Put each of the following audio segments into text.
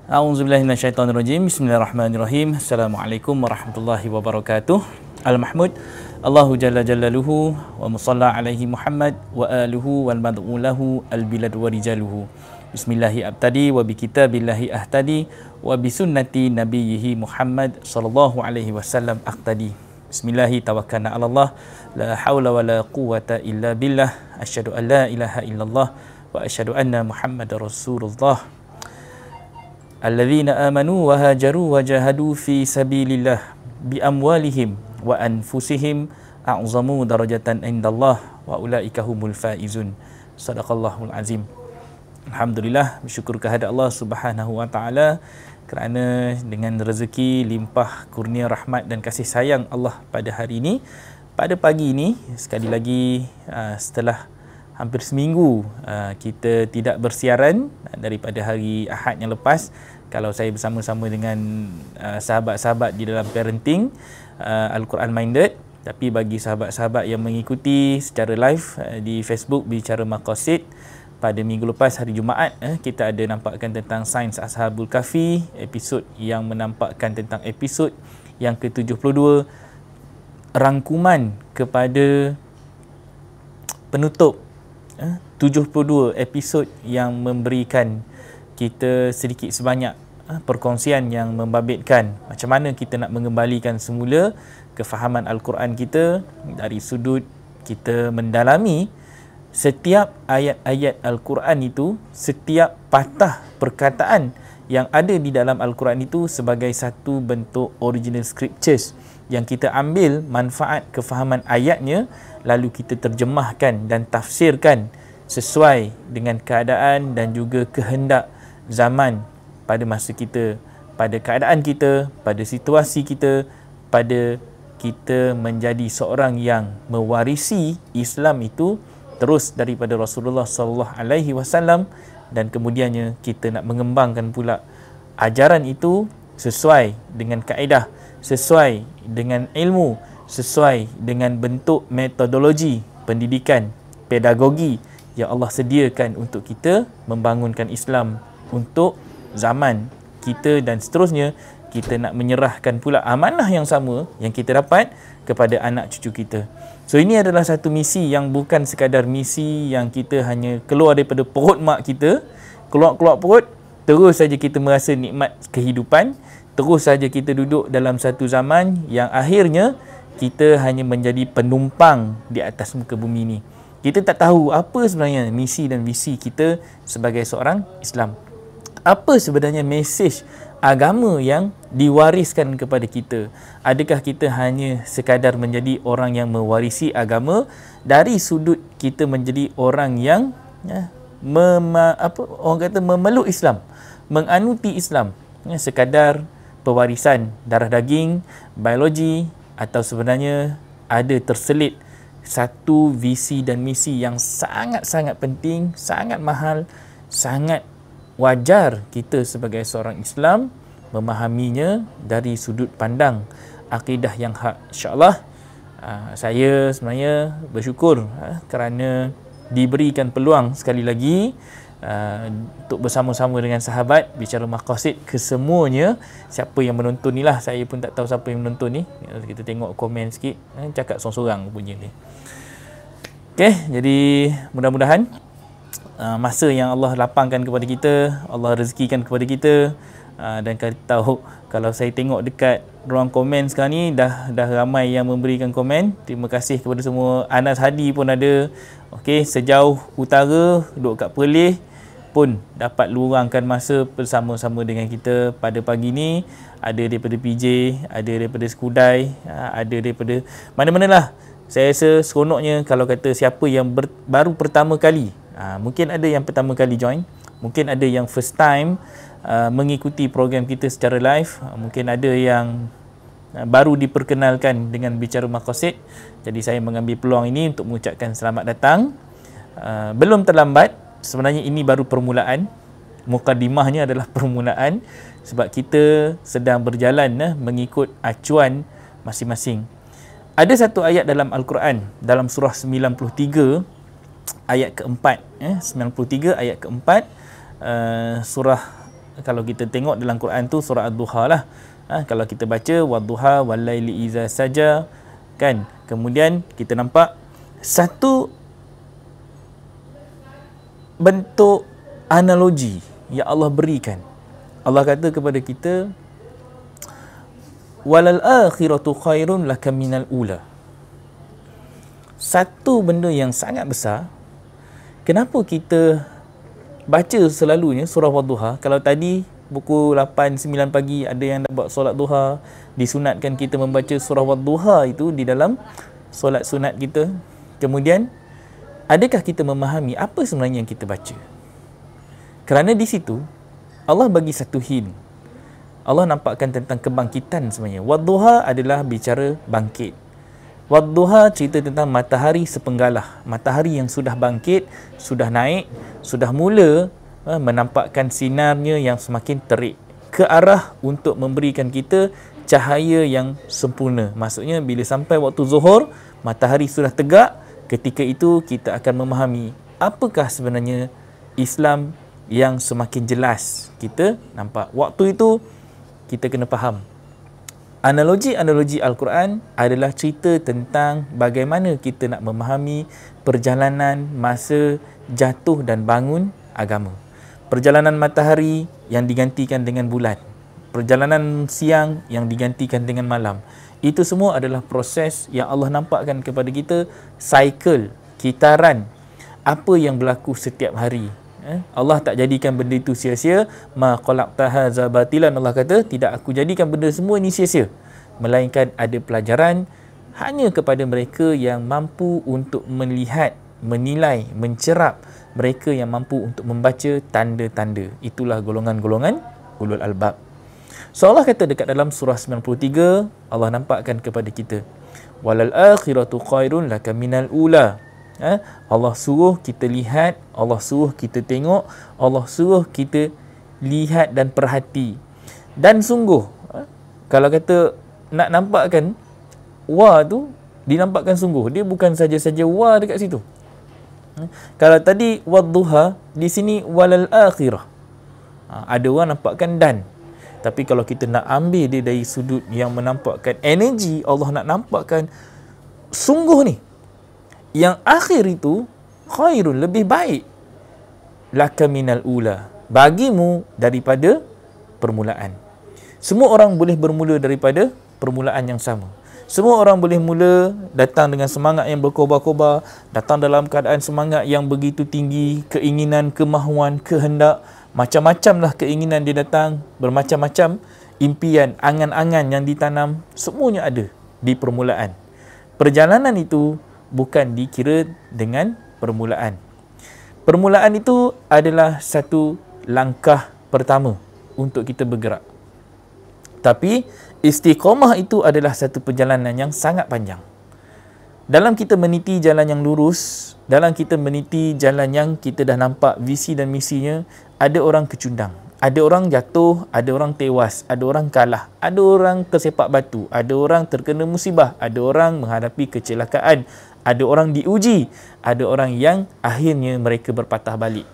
A'udzubillahi minasyaitonirrajim. Bismillahirrahmanirrahim. Assalamualaikum warahmatullahi wabarakatuh. Al-Mahmud Allahu jalla jalaluhu wa musalla alaihi Muhammad wa aluhu wal mad'u lahu al-bilad wa rijaluhu. Bismillahi abtadi wa bi kitabillahi ahtadi wa bi sunnati nabiyhi Muhammad sallallahu alaihi wasallam aqtadi. Bismillahi tawakkalna 'ala Allah la haula wa la quwwata illa billah. Asyhadu an la ilaha illallah wa asyhadu anna Muhammadar Rasulullah. Alladzina amanu wa hajaru wa jahadu fi sabilillah bi amwalihim wa anfusihim a'zamu darajatan indallah wa ulaika humul faizun. Sadaqallahul azim. Alhamdulillah, bersyukur kehadrat Allah Subhanahu wa taala kerana dengan rezeki limpah kurnia rahmat dan kasih sayang Allah pada hari ini, pada pagi ini, sekali lagi setelah hampir seminggu kita tidak bersiaran daripada hari Ahad yang lepas. Kalau saya bersama-sama dengan sahabat-sahabat di dalam parenting Al-Quran Minded, tapi bagi sahabat-sahabat yang mengikuti secara live di Facebook Bicara Maqasid, pada minggu lepas hari Jumaat kita ada nampakkan tentang Sains Ashabul Kahfi, episod yang menampakkan tentang episod yang ke-72, rangkuman kepada penutup 72 episod yang memberikan kita sedikit sebanyak perkongsian yang membabitkan macam mana kita nak mengembalikan semula kefahaman Al-Quran kita dari sudut kita mendalami setiap ayat-ayat Al-Quran itu, setiap patah perkataan yang ada di dalam Al-Quran itu sebagai satu bentuk original scriptures yang kita ambil manfaat kefahaman ayatnya, lalu kita terjemahkan dan tafsirkan sesuai dengan keadaan dan juga kehendak zaman pada masa kita, pada keadaan kita, pada situasi kita, pada kita menjadi seorang yang mewarisi Islam itu terus daripada Rasulullah sallallahu alaihi wasallam, dan kemudiannya kita nak mengembangkan pula ajaran itu sesuai dengan kaedah, sesuai dengan ilmu, sesuai dengan bentuk metodologi pendidikan, pedagogi yang Allah sediakan untuk kita membangunkan Islam untuk zaman kita, dan seterusnya kita nak menyerahkan pula amanah yang sama yang kita dapat kepada anak cucu kita. So ini adalah satu misi yang bukan sekadar misi yang kita hanya keluar daripada perut mak kita, keluar perut, terus saja kita merasa nikmat kehidupan, terus saja kita duduk dalam satu zaman yang akhirnya kita hanya menjadi penumpang di atas muka bumi ini. Kita tak tahu apa sebenarnya misi dan visi kita sebagai seorang Islam. Apa sebenarnya mesej agama yang diwariskan kepada kita? Adakah kita hanya sekadar menjadi orang yang mewarisi agama dari sudut kita menjadi orang yang memeluk Islam, menganuti Islam, sekadar pewarisan darah daging, biologi, atau sebenarnya ada terselit satu visi dan misi yang sangat-sangat penting, sangat mahal, sangat wajar kita sebagai seorang Islam memahaminya dari sudut pandang akidah yang hak. InsyaAllah saya sebenarnya bersyukur kerana diberikan peluang sekali lagi untuk bersama-sama dengan sahabat Bicara Maqasid kesemuanya. Siapa yang menonton ni lah, saya pun tak tahu siapa yang menonton ni. Kita tengok komen sikit, cakap sorang-sorang punya ni. Okay, jadi mudah-mudahan masa yang Allah lapangkan kepada kita, Allah rezekikan kepada kita, dan kita tahu, kalau saya tengok dekat ruang komen sekarang ni dah ramai yang memberikan komen. Terima kasih kepada semua. Anas Hadi pun ada. Okey, sejauh utara duduk kat Perlis pun dapat luangkan masa bersama-sama dengan kita pada pagi ni. Ada daripada PJ, ada daripada Skudai, ada daripada mana-manalah. Saya rasa seronoknya kalau kata siapa yang baru pertama kali, mungkin ada yang pertama kali join, mungkin ada yang first time mengikuti program kita secara live, mungkin ada yang baru diperkenalkan dengan Bicara Maqasid. Jadi saya mengambil peluang ini untuk mengucapkan selamat datang. Belum terlambat, sebenarnya ini baru permulaan. Mukadimahnya adalah permulaan, sebab kita sedang berjalan mengikut acuan masing-masing. Ada satu ayat dalam Al-Quran, dalam surah 93 ayat keempat, 93 ayat keempat, surah Kalau kita tengok dalam Quran tu surah Ad-Duha lah. Kalau kita baca wadduha walaili iza saja, kan, kemudian kita nampak satu bentuk analogi yang Allah berikan. Allah kata kepada kita, walal akhiratu khairun laka minal ula. Satu benda yang sangat besar. Kenapa kita baca selalunya surah Wadduha? Kalau tadi pukul 8, 9 pagi ada yang dah buat solat duha, disunatkan kita membaca surah Wadduha itu di dalam solat sunat kita. Kemudian, adakah kita memahami apa sebenarnya yang kita baca? Kerana di situ Allah bagi satu hint. Allah nampakkan tentang kebangkitan sebenarnya. Wadduha adalah bicara bangkit. Wadduha cerita tentang matahari sepenggalah. Matahari yang sudah bangkit, sudah naik, sudah mula menampakkan sinarnya yang semakin terik ke arah untuk memberikan kita cahaya yang sempurna. Maksudnya bila sampai waktu zuhur, matahari sudah tegak, ketika itu kita akan memahami apakah sebenarnya Islam yang semakin jelas kita nampak. Waktu itu kita kena faham. Analogi-analogi Al-Quran adalah cerita tentang bagaimana kita nak memahami perjalanan masa jatuh dan bangun agama. Perjalanan matahari yang digantikan dengan bulan. Perjalanan siang yang digantikan dengan malam. Itu semua adalah proses yang Allah nampakkan kepada kita, cycle, kitaran, apa yang berlaku setiap hari. Allah tak jadikan benda itu sia-sia. Ma khalaqta hadza batilan, Allah kata, tidak aku jadikan benda semua ini sia-sia, melainkan ada pelajaran hanya kepada mereka yang mampu untuk melihat, menilai, mencerap, mereka yang mampu untuk membaca tanda-tanda. Itulah golongan-golongan ulul albab. So Allah kata dekat dalam surah 93, Allah nampakkan kepada kita, walal akhiratu khairun laka minal ula. Allah suruh kita lihat, Allah suruh kita tengok, Allah suruh kita lihat dan perhati. Dan sungguh, kalau kata nak nampakkan wa tu, dinampakkan sungguh. Dia bukan saja-saja wa dekat situ. Kalau tadi wadduha, di sini walal akhirah. Ada orang nampakkan dan. Tapi kalau kita nak ambil dia dari sudut yang menampakkan energi, Allah nak nampakkan sungguh ni, yang akhir itu khairun, lebih baik, laka minal ula, bagimu daripada permulaan. Semua orang boleh bermula daripada permulaan yang sama. Semua orang boleh mula datang dengan semangat yang berkobar-kobar, datang dalam keadaan semangat yang begitu tinggi, keinginan, kemahuan, kehendak, macam-macamlah keinginan dia datang, bermacam-macam impian, angan-angan yang ditanam, semuanya ada di permulaan. Perjalanan itu bukan dikira dengan permulaan. Permulaan itu adalah satu langkah pertama untuk kita bergerak. Tapi istiqamah itu adalah satu perjalanan yang sangat panjang. Dalam kita meniti jalan yang lurus, dalam kita meniti jalan yang kita dah nampak visi dan misinya, ada orang kecundang, ada orang jatuh, ada orang tewas, ada orang kalah, ada orang tersepak batu, ada orang terkena musibah, ada orang menghadapi kecelakaan, ada orang diuji, ada orang yang akhirnya mereka berpatah balik,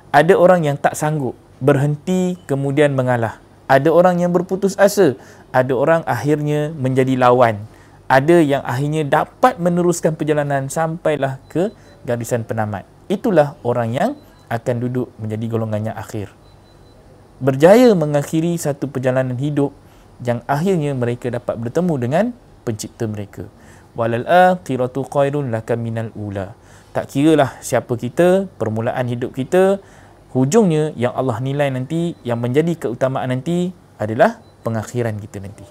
ada orang yang tak sanggup, berhenti kemudian mengalah, ada orang yang berputus asa, ada orang akhirnya menjadi lawan, ada yang akhirnya dapat meneruskan perjalanan sampailah ke garisan penamat. Itulah orang yang akan duduk menjadi golongan yang akhir, berjaya mengakhiri satu perjalanan hidup yang akhirnya mereka dapat bertemu dengan pencipta mereka. Walal akhiratu khairun laka minal ula. Tak kiralah siapa kita, permulaan hidup kita, hujungnya yang Allah nilai nanti, yang menjadi keutamaan nanti adalah pengakhiran kita nanti.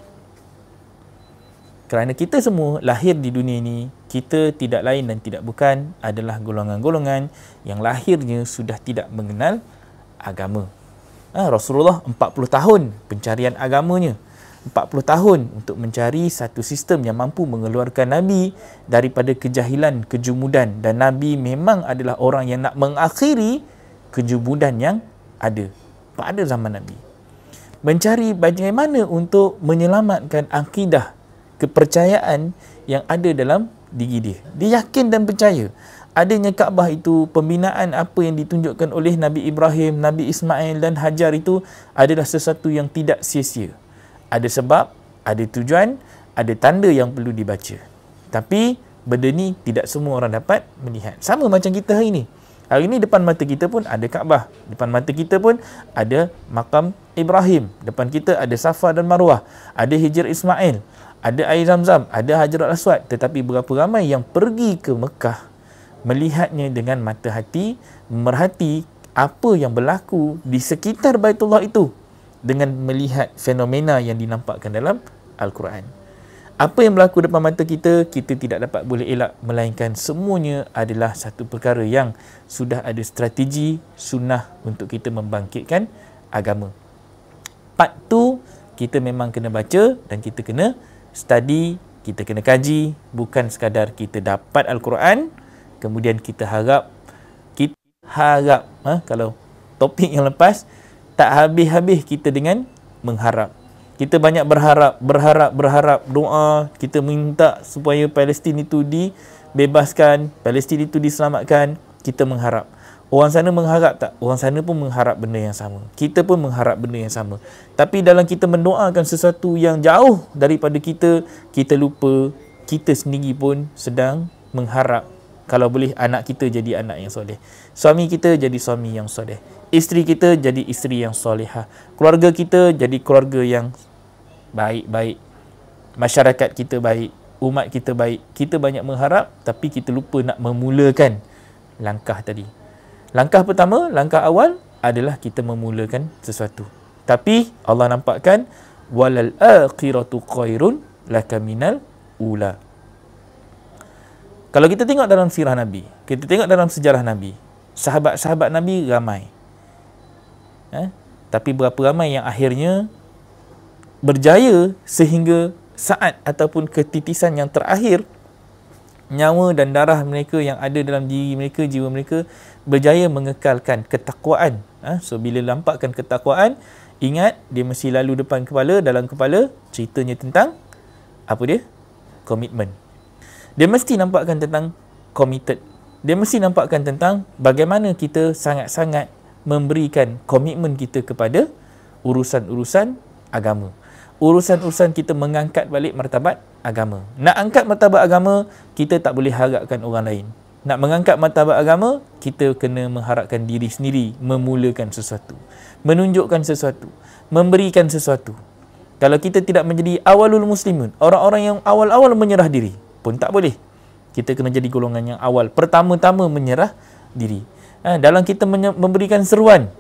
Kerana kita semua lahir di dunia ini, kita tidak lain dan tidak bukan adalah golongan-golongan yang lahirnya sudah tidak mengenal agama. Rasulullah 40 tahun pencarian agamanya, 40 tahun untuk mencari satu sistem yang mampu mengeluarkan Nabi daripada kejahilan, kejumudan, dan Nabi memang adalah orang yang nak mengakhiri kejumudan yang ada pada zaman Nabi. Mencari bagaimana untuk menyelamatkan akidah, kepercayaan yang ada dalam diri dia. Dia yakin dan percaya Adanya Kaabah itu, pembinaan apa yang ditunjukkan oleh Nabi Ibrahim, Nabi Ismail dan Hajar itu adalah sesuatu yang tidak sia-sia. Ada sebab, ada tujuan, ada tanda yang perlu dibaca. Tapi benda ni tidak semua orang dapat melihat. Sama macam kita hari ini. Hari ini depan mata kita pun ada Kaabah. Depan mata kita pun ada makam Ibrahim. Depan kita ada Safa dan Marwah. Ada Hijr Ismail. Ada air Zamzam. Ada Hajarul Aswad. Tetapi berapa ramai yang pergi ke Mekah melihatnya dengan mata hati, memerhati apa yang berlaku di sekitar Baitullah itu dengan melihat fenomena yang dinampakkan dalam Al-Quran. Apa yang berlaku depan mata kita, kita tidak dapat boleh elak, melainkan semuanya adalah satu perkara yang sudah ada strategi sunnah untuk kita membangkitkan agama. Part tu kita memang kena baca dan kita kena study, kita kena kaji, bukan sekadar kita dapat Al-Quran kemudian kita harap kalau topik yang lepas tak habis-habis kita dengan mengharap. Kita banyak berharap doa, kita minta supaya Palestin itu dibebaskan, Palestin itu diselamatkan, kita mengharap. Orang sana mengharap tak? Orang sana pun mengharap benda yang sama. Kita pun mengharap benda yang sama. Tapi dalam kita mendoakan sesuatu yang jauh daripada kita, kita lupa kita sendiri pun sedang mengharap kalau boleh anak kita jadi anak yang soleh, suami kita jadi suami yang soleh, isteri kita jadi isteri yang solehah, keluarga kita jadi keluarga yang baik-baik, masyarakat kita baik, umat kita baik. Kita banyak mengharap tapi kita lupa nak memulakan langkah tadi. Langkah pertama, langkah awal adalah kita memulakan sesuatu. Tapi Allah nampakkan walal akhiratu khairun laka minal ula. Kalau kita tengok dalam sirah Nabi, kita tengok dalam sejarah Nabi, sahabat-sahabat Nabi ramai. Tapi berapa ramai yang akhirnya berjaya sehingga saat ataupun ketitisan yang terakhir, nyawa dan darah mereka yang ada dalam diri mereka, jiwa mereka, berjaya mengekalkan ketakwaan. So bila lampakkan ketakwaan, ingat dia mesti lalu depan kepala, dalam kepala ceritanya tentang apa dia? Komitmen. Dia mesti nampakkan tentang committed. Dia mesti nampakkan tentang bagaimana kita sangat-sangat memberikan komitmen kita kepada urusan-urusan agama. Urusan-urusan kita mengangkat balik martabat agama. Nak angkat martabat agama, kita tak boleh harapkan orang lain. Nak mengangkat martabat agama, kita kena mengharapkan diri sendiri, memulakan sesuatu, menunjukkan sesuatu, memberikan sesuatu. Kalau kita tidak menjadi awalul muslimun, orang-orang yang awal-awal menyerah diri, pun tak boleh. Kita kena jadi golongan yang awal, pertama-tama menyerah diri. Dalam kita memberikan seruan,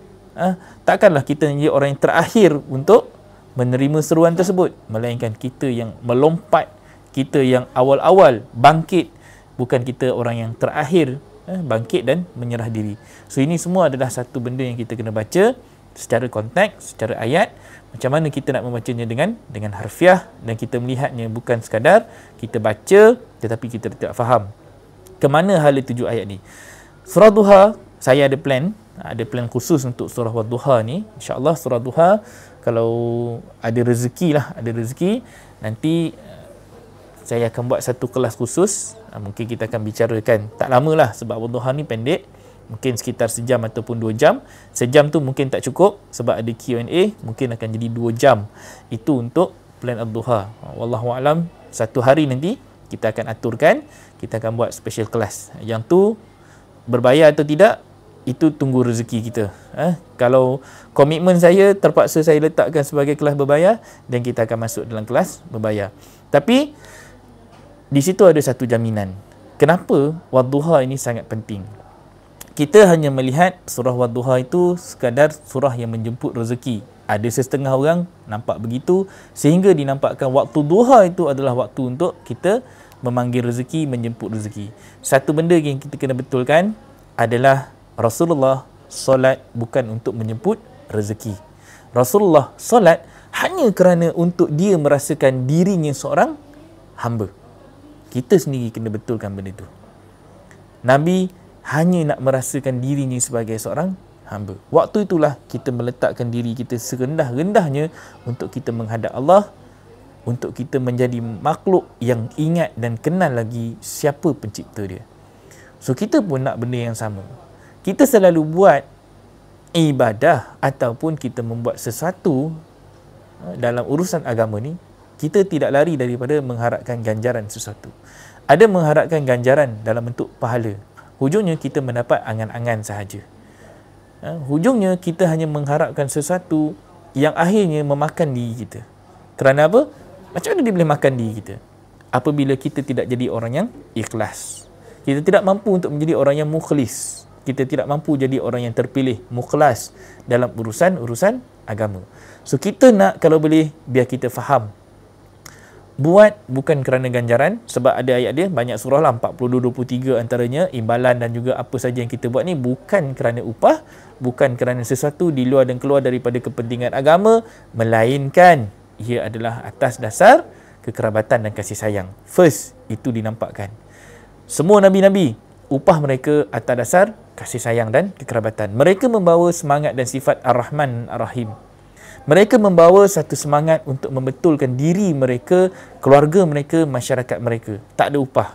takkanlah kita menjadi orang yang terakhir untuk menerima seruan tersebut, melainkan kita yang melompat, kita yang awal-awal bangkit, bukan kita orang yang terakhir bangkit dan menyerah diri. So ini semua adalah satu benda yang kita kena baca secara konteks, secara ayat. Macam mana kita nak membacanya dengan harfiah, dan kita melihatnya bukan sekadar kita baca tetapi kita tidak faham ke mana hala tuju ayat ni. Surah Duha, saya ada plan khusus untuk surah Wadduha ni. InsyaAllah surah Duha, kalau ada rezeki nanti saya akan buat satu kelas khusus. Mungkin kita akan bicarakan, tak lama lah sebab Wadduha ni pendek, mungkin sekitar sejam ataupun 2 jam. Sejam tu mungkin tak cukup sebab ada Q&A, mungkin akan jadi 2 jam. Itu untuk plan Ad-Duha. Wallahualam, satu hari nanti kita akan aturkan, kita akan buat special kelas. Yang tu berbayar atau tidak, itu tunggu rezeki kita. Kalau komitmen saya terpaksa saya letakkan sebagai kelas berbayar, dan kita akan masuk dalam kelas berbayar. Tapi di situ ada satu jaminan. Kenapa Wadduha ini sangat penting? Kita hanya melihat surah Wadduha itu sekadar surah yang menjemput rezeki. Ada setengah orang nampak begitu, sehingga dinampakkan waktu duha itu adalah waktu untuk kita memanggil rezeki, menjemput rezeki. Satu benda yang kita kena betulkan adalah Rasulullah solat bukan untuk menjemput rezeki. Rasulullah solat hanya kerana untuk dia merasakan dirinya seorang hamba. Kita sendiri kena betulkan benda itu. Nabi hanya nak merasakan dirinya sebagai seorang hamba. Waktu itulah kita meletakkan diri kita serendah-rendahnya untuk kita menghadap Allah, untuk kita menjadi makhluk yang ingat dan kenal lagi siapa pencipta dia. So kita pun nak benda yang sama. Kita selalu buat ibadah ataupun kita membuat sesuatu dalam urusan agama ni, kita tidak lari daripada mengharapkan ganjaran sesuatu. Ada mengharapkan ganjaran dalam bentuk pahala. Hujungnya kita mendapat angan-angan sahaja. Hujungnya kita hanya mengharapkan sesuatu yang akhirnya memakan diri kita. Kerana apa? Macam mana dia boleh makan diri kita? Apabila kita tidak jadi orang yang ikhlas. Kita tidak mampu untuk menjadi orang yang mukhlis. Kita tidak mampu jadi orang yang terpilih, mukhlas dalam urusan agama. So kita nak, kalau boleh, biar kita faham. Buat bukan kerana ganjaran, sebab ada ayat dia, banyak surah lah, 42-23 antaranya, imbalan dan juga apa saja yang kita buat ni bukan kerana upah, bukan kerana sesuatu di luar dan keluar daripada kepentingan agama, melainkan ia adalah atas dasar kekerabatan dan kasih sayang. First, itu dinampakkan. Semua Nabi-Nabi, upah mereka atas dasar kasih sayang dan kekerabatan. Mereka membawa semangat dan sifat Ar-Rahman Ar-Rahim. Mereka membawa satu semangat untuk membetulkan diri mereka, keluarga mereka, masyarakat mereka. Tak ada upah.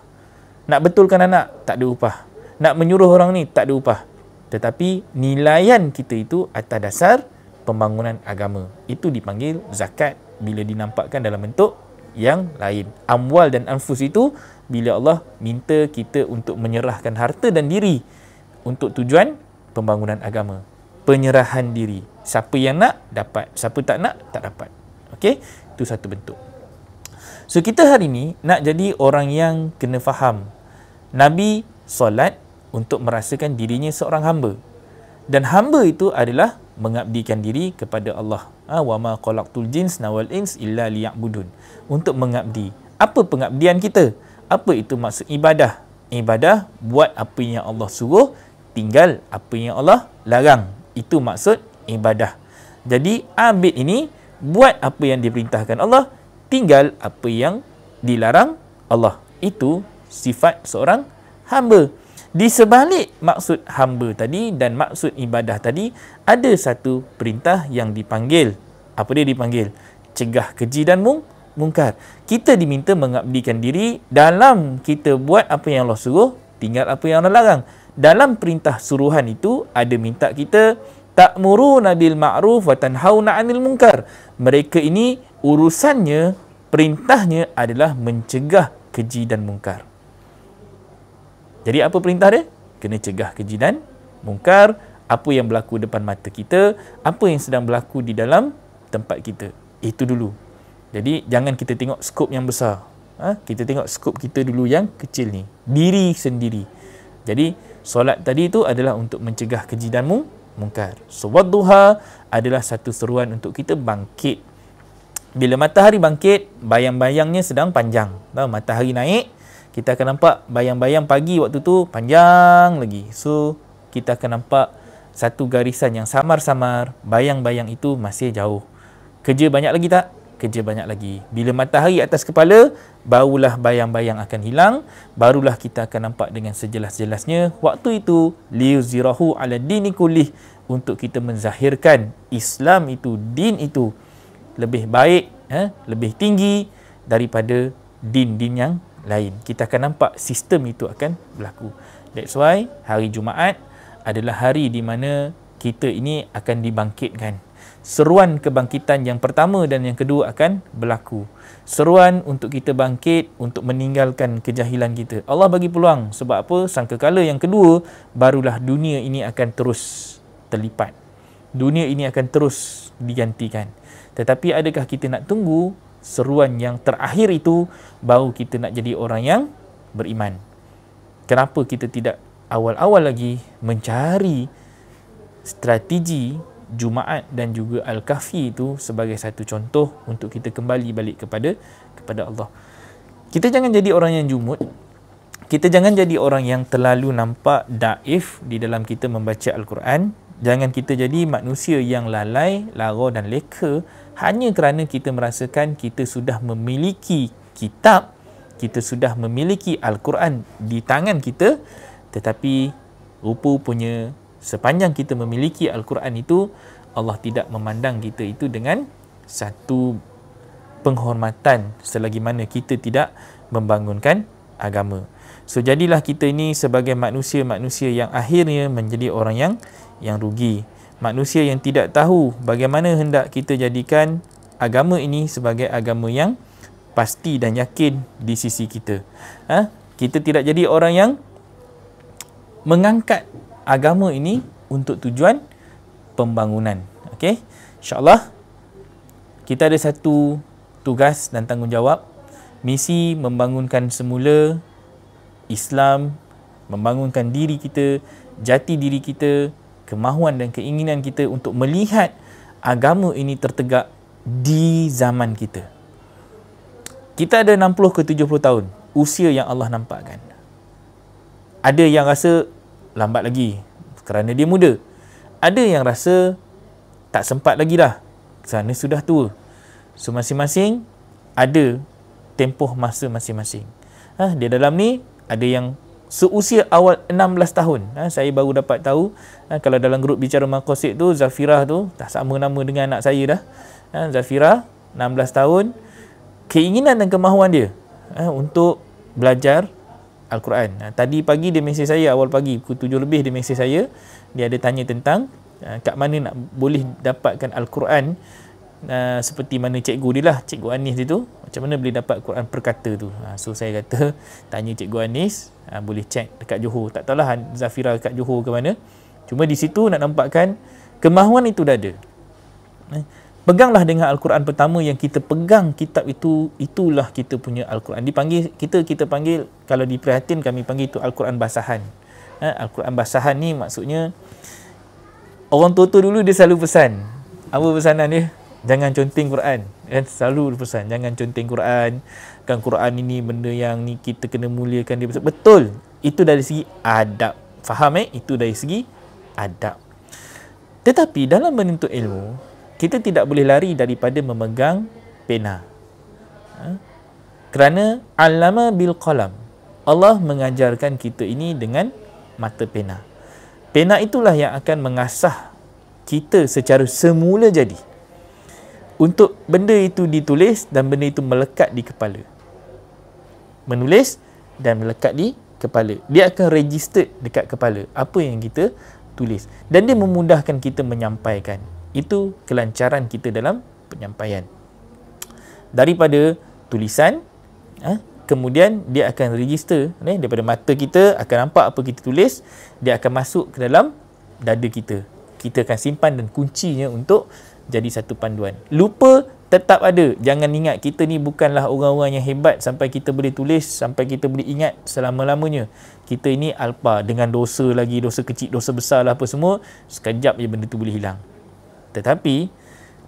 Nak betulkan anak, tak ada upah. Nak menyuruh orang ni, tak ada upah. Tetapi nilaian kita itu atas dasar pembangunan agama. Itu dipanggil zakat bila dinampakkan dalam bentuk yang lain. Amwal dan anfus itu bila Allah minta kita untuk menyerahkan harta dan diri untuk tujuan pembangunan agama. Penyerahan diri. Siapa yang nak, dapat. Siapa tak nak, tak dapat. Okey? Itu satu bentuk. So, kita hari ni nak jadi orang yang kena faham. Nabi solat untuk merasakan dirinya seorang hamba. Dan hamba itu adalah mengabdikan diri kepada Allah. Wa ma khalaqtul jinsna wal ins illa liya'budun. Untuk mengabdi. Apa pengabdian kita? Apa itu maksud ibadah? Ibadah, buat apa yang Allah suruh, tinggal apa yang Allah larang. Itu maksud ibadah. Jadi abid ini buat apa yang diperintahkan Allah, tinggal apa yang dilarang Allah. Itu sifat seorang hamba. Di sebalik maksud hamba tadi dan maksud ibadah tadi, ada satu perintah yang dipanggil. Apa dia dipanggil? Cegah keji dan mungkar. Kita diminta mengabdikan diri dalam kita buat apa yang Allah suruh, tinggal apa yang Allah larang. Dalam perintah suruhan itu ada minta kita ta'muruna bil ma'ruf wa tanhauna 'anil munkar. Mereka ini urusannya, perintahnya adalah mencegah keji dan mungkar. Jadi apa perintah dia? Kena cegah keji dan mungkar. Apa yang berlaku depan mata kita, apa yang sedang berlaku di dalam tempat kita. Itu dulu. Jadi jangan kita tengok skop yang besar. Kita tengok skop kita dulu yang kecil ni. Diri sendiri. Jadi solat tadi itu adalah untuk mencegah keji dan mungkar. So wadduha adalah satu seruan untuk kita bangkit. Bila matahari bangkit, bayang-bayangnya sedang panjang. Matahari naik, kita akan nampak bayang-bayang pagi waktu tu panjang lagi. So kita akan nampak satu garisan yang samar-samar, bayang-bayang itu masih jauh. Kerja banyak lagi tak? Kerja banyak lagi. Bila matahari atas kepala, barulah bayang-bayang akan hilang, barulah kita akan nampak dengan sejelas-jelasnya. Waktu itu liyuzirahu ala dini kullih, untuk kita menzahirkan Islam itu, din itu lebih baik, lebih tinggi daripada din-din yang lain. Kita akan nampak sistem itu akan berlaku. That's why hari Jumaat adalah hari di mana kita ini akan dibangkitkan. Seruan kebangkitan yang pertama dan yang kedua akan berlaku. Seruan untuk kita bangkit, untuk meninggalkan kejahilan kita. Allah bagi peluang. Sebab apa? Sangkakala yang kedua, barulah dunia ini akan terus terlipat. Dunia ini akan terus digantikan. Tetapi adakah kita nak tunggu seruan yang terakhir itu, baru kita nak jadi orang yang beriman? Kenapa kita tidak awal-awal lagi mencari strategi Jumaat dan juga Al-Kahfi itu sebagai satu contoh untuk kita kembali balik kepada Allah. Kita jangan jadi orang yang jumud. Kita jangan jadi orang yang terlalu nampak daif di dalam kita membaca Al-Quran. Jangan kita jadi manusia yang lalai, lara dan leka hanya kerana kita merasakan kita sudah memiliki kitab, kita sudah memiliki Al-Quran di tangan kita, tetapi rupa-rupanya sepanjang kita memiliki Al-Quran itu, Allah tidak memandang kita itu dengan satu penghormatan selagi mana kita tidak membangunkan agama. So jadilah kita ini sebagai manusia-manusia yang akhirnya menjadi orang yang rugi. Manusia yang tidak tahu bagaimana hendak kita jadikan agama ini sebagai agama yang pasti dan yakin di sisi kita. Kita tidak jadi orang yang mengangkat agama ini untuk tujuan pembangunan. Okey, insya-Allah kita ada satu tugas dan tanggungjawab, misi membangunkan semula Islam, membangunkan diri kita, jati diri kita, kemahuan dan keinginan kita untuk melihat agama ini tertegak di zaman kita. Kita ada 60 ke 70 tahun usia yang Allah nampakkan. Ada yang rasa lambat lagi kerana dia muda. Ada yang rasa tak sempat lagi dah kerana sudah tua. So masing-masing ada tempoh masa masing-masing. Dia dalam ni ada yang seusia awal 16 tahun. Saya baru dapat tahu, kalau dalam grup bicara maqasid tu, Zafirah tu dah sama nama dengan anak saya dah. Zafirah 16 tahun, keinginan dan kemahuan dia untuk belajar Al-Quran. Tadi pagi dia mesej saya, awal pagi pukul 7 lebih dia mesej saya. Dia ada tanya tentang kat mana nak boleh dapatkan Al-Quran seperti mana cikgu dia lah, Cikgu Anis dia tu, macam mana boleh dapat Quran perkata tu. So saya kata tanya Cikgu Anis, boleh check dekat Johor. Tak tahulah Zafira dekat Johor ke mana, cuma di situ nak nampakkan kemahuan itu dah ada. Peganglah dengan Al-Quran pertama yang kita pegang, kitab itu, itulah kita punya Al-Quran. Dipanggil kita panggil, kalau di Prihatin kami panggil itu Al-Quran basahan. Al-Quran basahan ni maksudnya orang tua-tua dulu dia selalu pesan. Apa pesanan dia? Jangan conteng Quran. Selalu pesan, jangan conteng Quran. Kan Quran ini benda yang ni kita kena muliakan dia. Betul. Itu dari segi adab. Faham Itu dari segi adab. Tetapi dalam menuntut ilmu, kita tidak boleh lari daripada memegang pena. Kerana allama bil qalam. Allah mengajarkan kita ini dengan mata pena. Pena itulah yang akan mengasah kita secara semula jadi. Untuk benda itu ditulis dan benda itu melekat di kepala. Menulis dan melekat di kepala. Dia akan registered dekat kepala apa yang kita tulis. Dan dia memudahkan kita menyampaikan. Itu kelancaran kita dalam penyampaian. Daripada tulisan, kemudian dia akan register. Daripada mata kita akan nampak apa kita tulis. Dia akan masuk ke dalam dada kita. Kita akan simpan dan kuncinya untuk jadi satu panduan. Lupa tetap ada. Jangan ingat kita ni bukanlah orang-orang yang hebat sampai kita boleh tulis, sampai kita boleh ingat selama-lamanya. Kita ini alpa dengan dosa lagi, dosa kecil, dosa besar lah apa semua. Sekejap je benda tu boleh hilang. Tetapi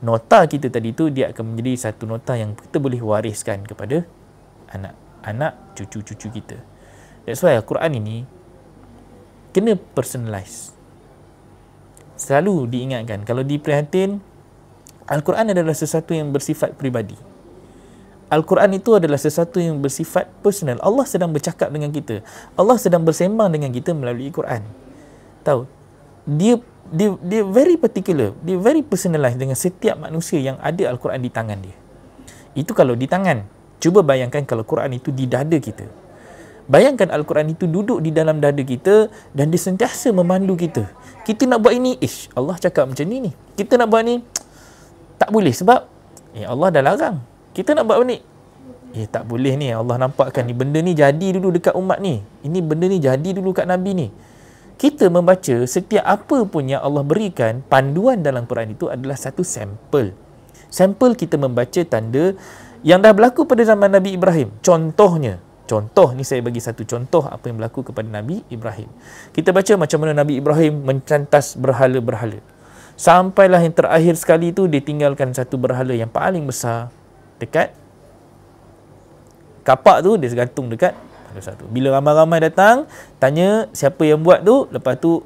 nota kita tadi tu dia akan menjadi satu nota yang kita boleh wariskan kepada anak-anak, cucu-cucu kita. That's why Al-Quran ini kena personalize. Selalu diingatkan, kalau di Prihatin, Al-Quran adalah sesuatu yang bersifat peribadi. Al-Quran itu adalah sesuatu yang bersifat personal. Allah sedang bercakap dengan kita. Allah sedang bersembang dengan kita melalui Quran. Tahu? Dia very particular. Dia very personalized dengan setiap manusia yang ada Al-Quran di tangan dia. Itu kalau di tangan. Cuba bayangkan kalau Quran itu di dada kita. Bayangkan Al-Quran itu duduk di dalam dada kita dan dia sentiasa memandu kita. Kita nak buat ini, Allah cakap macam ni. Kita nak buat ni, tak boleh sebab Allah dah larang. Kita nak buat ni, tak boleh ni. Allah nampakkan ni benda ni jadi dulu dekat umat ni. Ini benda ni jadi dulu kat Nabi ni. Kita membaca setiap apa pun yang Allah berikan, panduan dalam Quran itu adalah satu sampel. Sampel kita membaca tanda yang dah berlaku pada zaman Nabi Ibrahim. Contoh ni saya bagi satu contoh apa yang berlaku kepada Nabi Ibrahim. Kita baca macam mana Nabi Ibrahim mencantas berhala-berhala. Sampailah yang terakhir sekali tu dia tinggalkan satu berhala yang paling besar dekat kapak tu, dia gantung dekat satu. Bila ramai-ramai datang tanya siapa yang buat tu, lepas tu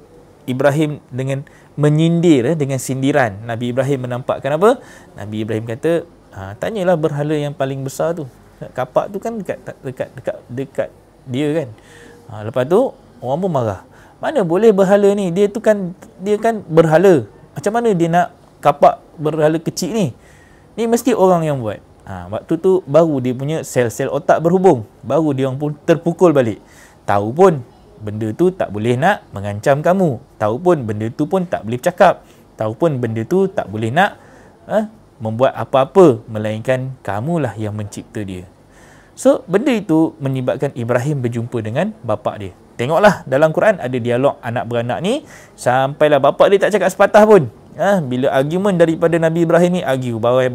Ibrahim dengan menyindir, dengan sindiran. Nabi Ibrahim menampakkan apa? Nabi Ibrahim kata, tanyalah berhala yang paling besar tu. Kapak tu kan dekat dia kan. Lepas tu orang pun marah. Mana boleh berhala ni? Dia kan berhala. Macam mana dia nak kapak berhala kecil ni? Ni mesti orang yang buat. Waktu tu baru dia punya sel-sel otak berhubung. Baru dia orang pun terpukul balik. Tahu pun benda tu tak boleh nak mengancam kamu. Tahu pun benda tu pun tak boleh bercakap. Tahu pun benda tu tak boleh nak membuat apa-apa, melainkan kamulah yang mencipta dia. So, benda itu menyebabkan Ibrahim berjumpa dengan bapa dia. Tengoklah dalam Quran ada dialog anak beranak ni, sampailah bapa dia tak cakap sepatah pun. Bila argument daripada Nabi Ibrahim ni, argue, wahai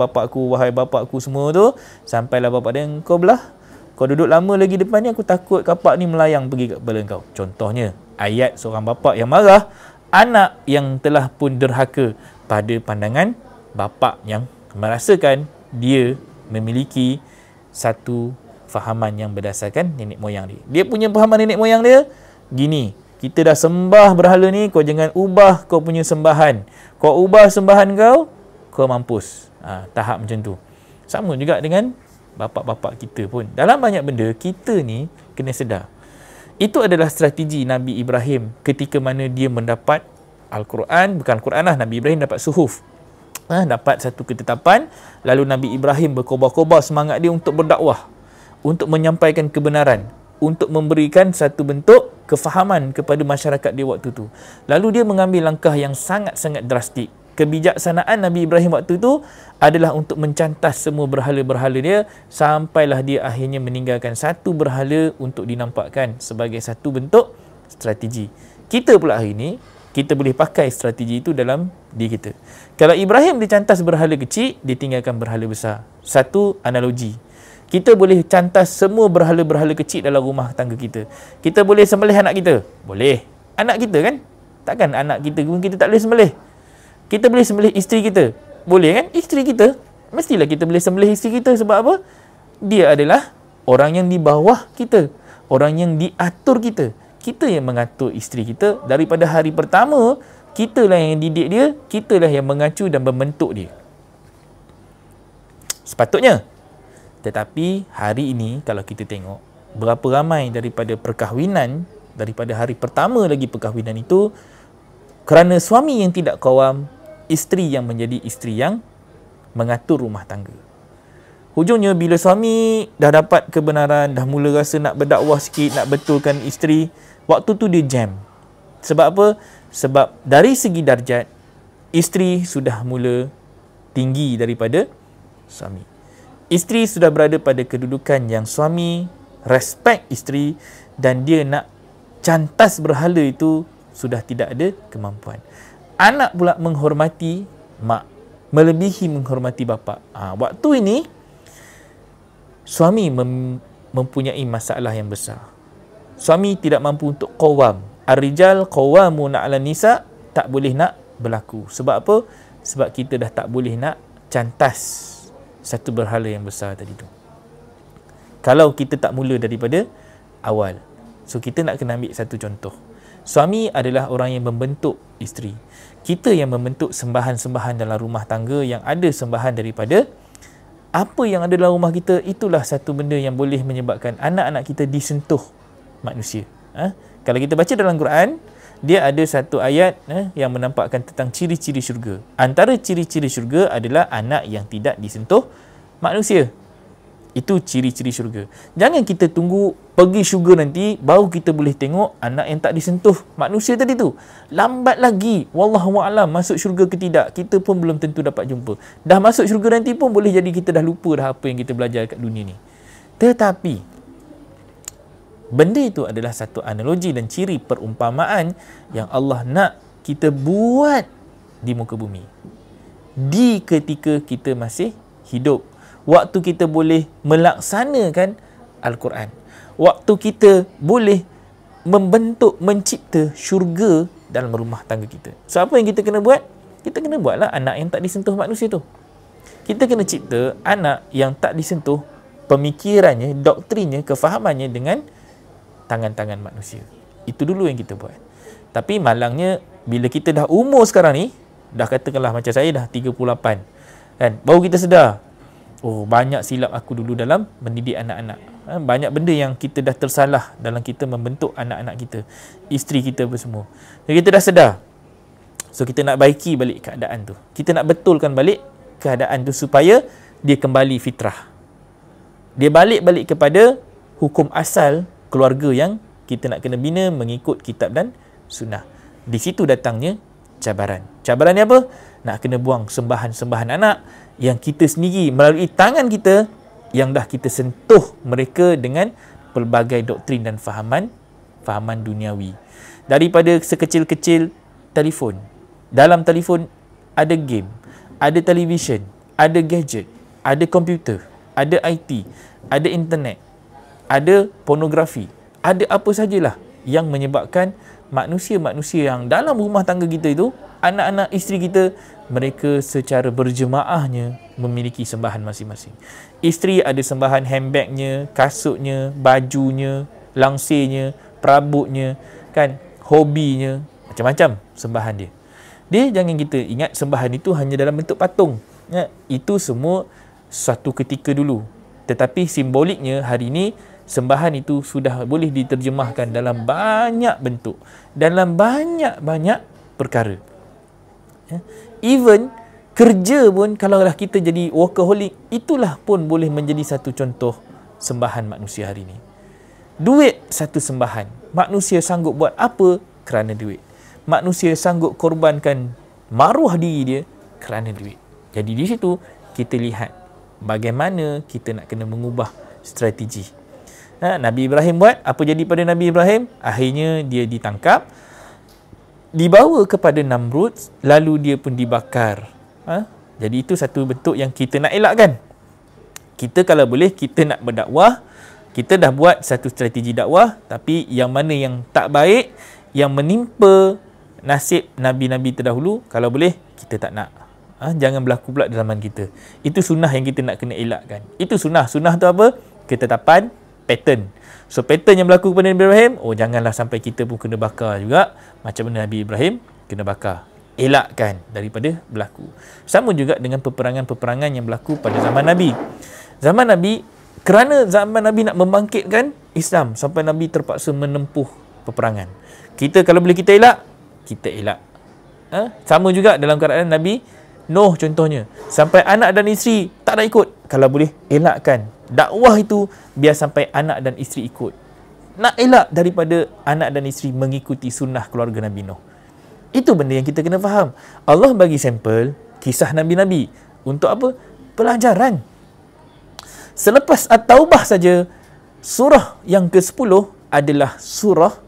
bapakku semua tu, sampailah bapa dia, kau belah, kau duduk lama lagi depan ni, aku takut kapak ni melayang pergi kat kepala kau. Contohnya, ayat seorang bapa yang marah, anak yang telah pun derhaka pada pandangan bapa yang merasakan dia memiliki satu fahaman yang berdasarkan nenek moyang dia. Dia punya fahaman nenek moyang dia, gini, kita dah sembah berhala ni, kau jangan ubah kau punya sembahan. Kau ubah sembahan kau mampus. Tahap macam tu. Sama juga dengan bapak-bapak kita pun. Dalam banyak benda, kita ni kena sedar. Itu adalah strategi Nabi Ibrahim ketika mana dia mendapat Al-Quran, bukan Quran lah, Nabi Ibrahim dapat suhuf. Dapat satu ketetapan, lalu Nabi Ibrahim berkobar-kobar semangat dia untuk berdakwah, untuk menyampaikan kebenaran, untuk memberikan satu bentuk kefahaman kepada masyarakat dia waktu tu. Lalu dia mengambil langkah yang sangat-sangat drastik. Kebijaksanaan Nabi Ibrahim waktu tu adalah untuk mencantas semua berhala-berhala dia, sampailah dia akhirnya meninggalkan satu berhala untuk dinampakkan sebagai satu bentuk strategi. Kita pula hari ini, kita boleh pakai strategi itu dalam diri kita. Kalau Ibrahim dicantas berhala kecil, dia tinggalkan berhala besar. Satu analogi. Kita boleh cantas semua berhala-berhala kecil dalam rumah tangga kita. Kita boleh sembelih anak kita? Boleh. Anak kita kan? Takkan anak kita pun kita tak boleh sembelih. Kita boleh sembelih isteri kita? Boleh kan? Isteri kita? Mestilah kita boleh sembelih isteri kita. Sebab apa? Dia adalah orang yang di bawah kita. Orang yang diatur kita. Kita yang mengatur isteri kita. Daripada hari pertama, kitalah yang didik dia. Kitalah yang mengacu dan membentuk dia. Sepatutnya. Tetapi hari ini kalau kita tengok berapa ramai daripada perkahwinan, daripada hari pertama lagi perkahwinan itu, kerana suami yang tidak kawam, isteri yang menjadi isteri yang mengatur rumah tangga. Hujungnya bila suami dah dapat kebenaran, dah mula rasa nak berdakwah sikit, nak betulkan isteri, waktu tu dia jam. Sebab apa? Sebab dari segi darjat, isteri sudah mula tinggi daripada suami. Isteri sudah berada pada kedudukan yang suami respect isteri dan dia nak cantas berhala itu sudah tidak ada kemampuan. Anak pula menghormati mak, melebihi menghormati bapa. Waktu ini suami mempunyai masalah yang besar. Suami tidak mampu untuk qawam. Ar-rijal qawwamuna 'alan nisa, tak boleh nak berlaku. Sebab apa? Sebab kita dah tak boleh nak cantas satu berhala yang besar tadi tu. Kalau kita tak mula daripada awal. So kita nak kena ambil satu contoh. Suami adalah orang yang membentuk isteri. Kita yang membentuk sembahan-sembahan dalam rumah tangga, yang ada sembahan daripada apa yang ada dalam rumah kita. Itulah satu benda yang boleh menyebabkan anak-anak kita disentuh manusia. Kalau kita baca dalam Quran, dia ada satu ayat yang menampakkan tentang ciri-ciri syurga. Antara ciri-ciri syurga adalah anak yang tidak disentuh manusia. Itu ciri-ciri syurga. Jangan kita tunggu pergi syurga nanti baru kita boleh tengok anak yang tak disentuh manusia tadi tu. Lambat lagi. Wallahu a'lam masuk syurga ke tidak, kita pun belum tentu dapat jumpa. Dah masuk syurga nanti pun boleh jadi kita dah lupa dah apa yang kita belajar kat dunia ni. Tetapi benda itu adalah satu analogi dan ciri perumpamaan yang Allah nak kita buat di muka bumi. Di ketika kita masih hidup. Waktu kita boleh melaksanakan Al-Quran. Waktu kita boleh membentuk, mencipta syurga dalam rumah tangga kita. So, apa yang kita kena buat? Kita kena buatlah anak yang tak disentuh manusia tu. Kita kena cipta anak yang tak disentuh pemikirannya, doktrinnya, kefahamannya dengan tangan-tangan manusia. Itu dulu yang kita buat. Tapi malangnya bila kita dah umur sekarang ni, dah katakanlah macam saya dah 38 kan, baru kita sedar, oh banyak silap aku dulu dalam mendidik anak-anak. Banyak benda yang kita dah tersalah dalam kita membentuk anak-anak kita, isteri kita apa semua. Jadi kita dah sedar. So kita nak baiki balik keadaan tu. Kita nak betulkan balik keadaan tu supaya dia kembali fitrah. Dia balik kepada hukum asal keluarga yang kita nak kena bina mengikut kitab dan sunnah. Di situ datangnya cabaran. Cabaran ni apa? Nak kena buang sembahan-sembahan anak yang kita sendiri melalui tangan kita yang dah kita sentuh mereka dengan pelbagai doktrin dan fahaman duniawi. Daripada sekecil-kecil telefon. Dalam telefon ada game, ada televisyen, ada gadget, ada komputer, ada IT, ada internet, ada pornografi, ada apa sajalah yang menyebabkan manusia-manusia yang dalam rumah tangga kita itu, anak-anak isteri kita, mereka secara berjemaahnya memiliki sembahan masing-masing. Isteri ada sembahan handbagnya, kasutnya, bajunya, langsirnya, perabotnya, kan, hobinya, macam-macam sembahan dia. Dia jangan kita ingat sembahan itu hanya dalam bentuk patung. Ya, itu semua satu ketika dulu. Tetapi simboliknya hari ini sembahan itu sudah boleh diterjemahkan dalam banyak bentuk, dalam banyak-banyak perkara. Ya. Even kerja pun kalaulah kita jadi workaholic, itulah pun boleh menjadi satu contoh sembahan manusia hari ini. Duit satu sembahan. Manusia sanggup buat apa? Kerana duit. Manusia sanggup korbankan maruah diri dia kerana duit. Jadi di situ kita lihat bagaimana kita nak kena mengubah strategi. Nabi Ibrahim buat, apa jadi pada Nabi Ibrahim? Akhirnya dia ditangkap, dibawa kepada Namrud, lalu dia pun dibakar. Jadi itu satu bentuk yang kita nak elakkan. Kita kalau boleh, kita nak berdakwah, kita dah buat satu strategi dakwah, tapi yang mana yang tak baik, yang menimpa nasib Nabi-Nabi terdahulu, kalau boleh, kita tak nak. Jangan berlaku pula dalam zaman kita. Itu sunnah yang kita nak kena elakkan. Itu sunnah. Sunnah tu apa? Ketetapan pattern. So pattern yang berlaku kepada Nabi Ibrahim, janganlah sampai kita pun kena bakar juga macam mana Nabi Ibrahim kena bakar. Elakkan daripada berlaku. Sama juga dengan peperangan-peperangan yang berlaku pada zaman Nabi. Zaman Nabi, kerana zaman Nabi nak membangkitkan Islam sampai Nabi terpaksa menempuh peperangan. Kita kalau boleh kita elak, kita elak. Sama juga dalam keadaan Nabi Nuh contohnya, sampai anak dan isteri tak nak ikut. Kalau boleh, elakkan. Dakwah itu biar sampai anak dan isteri ikut. Nak elak daripada anak dan isteri mengikuti sunnah keluarga Nabi Nuh. Itu benda yang kita kena faham. Allah bagi sampel kisah Nabi-Nabi. Untuk apa? Pelajaran. Selepas At-Taubah saja, surah yang ke-10 adalah surah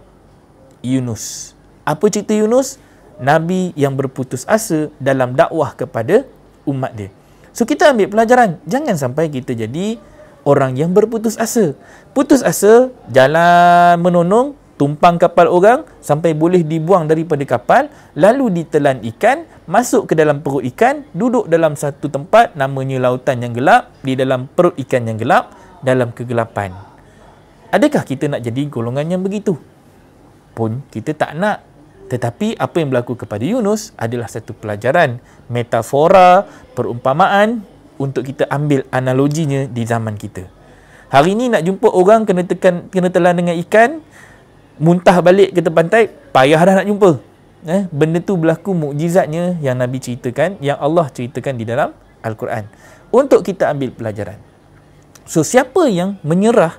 Yunus. Apa cerita Yunus? Nabi yang berputus asa dalam dakwah kepada umat dia. So kita ambil pelajaran. Jangan sampai kita jadi orang yang berputus asa. Putus asa, jalan menonong, tumpang kapal orang sampai boleh dibuang daripada kapal, lalu ditelan ikan, masuk ke dalam perut ikan, duduk dalam satu tempat namanya lautan yang gelap, di dalam perut ikan yang gelap, dalam kegelapan. Adakah kita nak jadi golongan yang begitu? Pun kita tak nak. Tetapi apa yang berlaku kepada Yunus adalah satu pelajaran, metafora, perumpamaan untuk kita ambil analoginya di zaman kita. Hari ini nak jumpa orang kena telan dengan ikan, muntah balik ke pantai, payah dah nak jumpa. Benda tu berlaku mukjizatnya yang Nabi ceritakan, yang Allah ceritakan di dalam Al-Quran. Untuk kita ambil pelajaran. So siapa yang menyerah,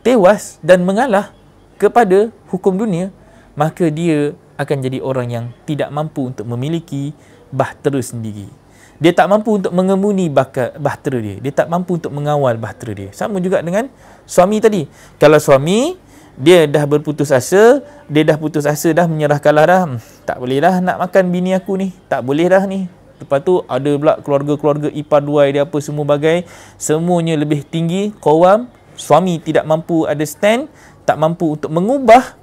tewas dan mengalah kepada hukum dunia, maka dia akan jadi orang yang tidak mampu untuk memiliki bahtera sendiri. Dia tak mampu untuk mengemuni bahtera dia. Dia tak mampu untuk mengawal bahtera dia. Sama juga dengan suami tadi. Kalau suami, dia dah berputus asa, dia dah putus asa, dah menyerah kalah dah. Tak boleh dah nak makan bini aku ni. Tak boleh dah ni. Lepas tu ada pula keluarga-keluarga ipar duai dia apa semua bagai. Semuanya lebih tinggi, qawam. Suami tidak mampu ada stand, tak mampu untuk mengubah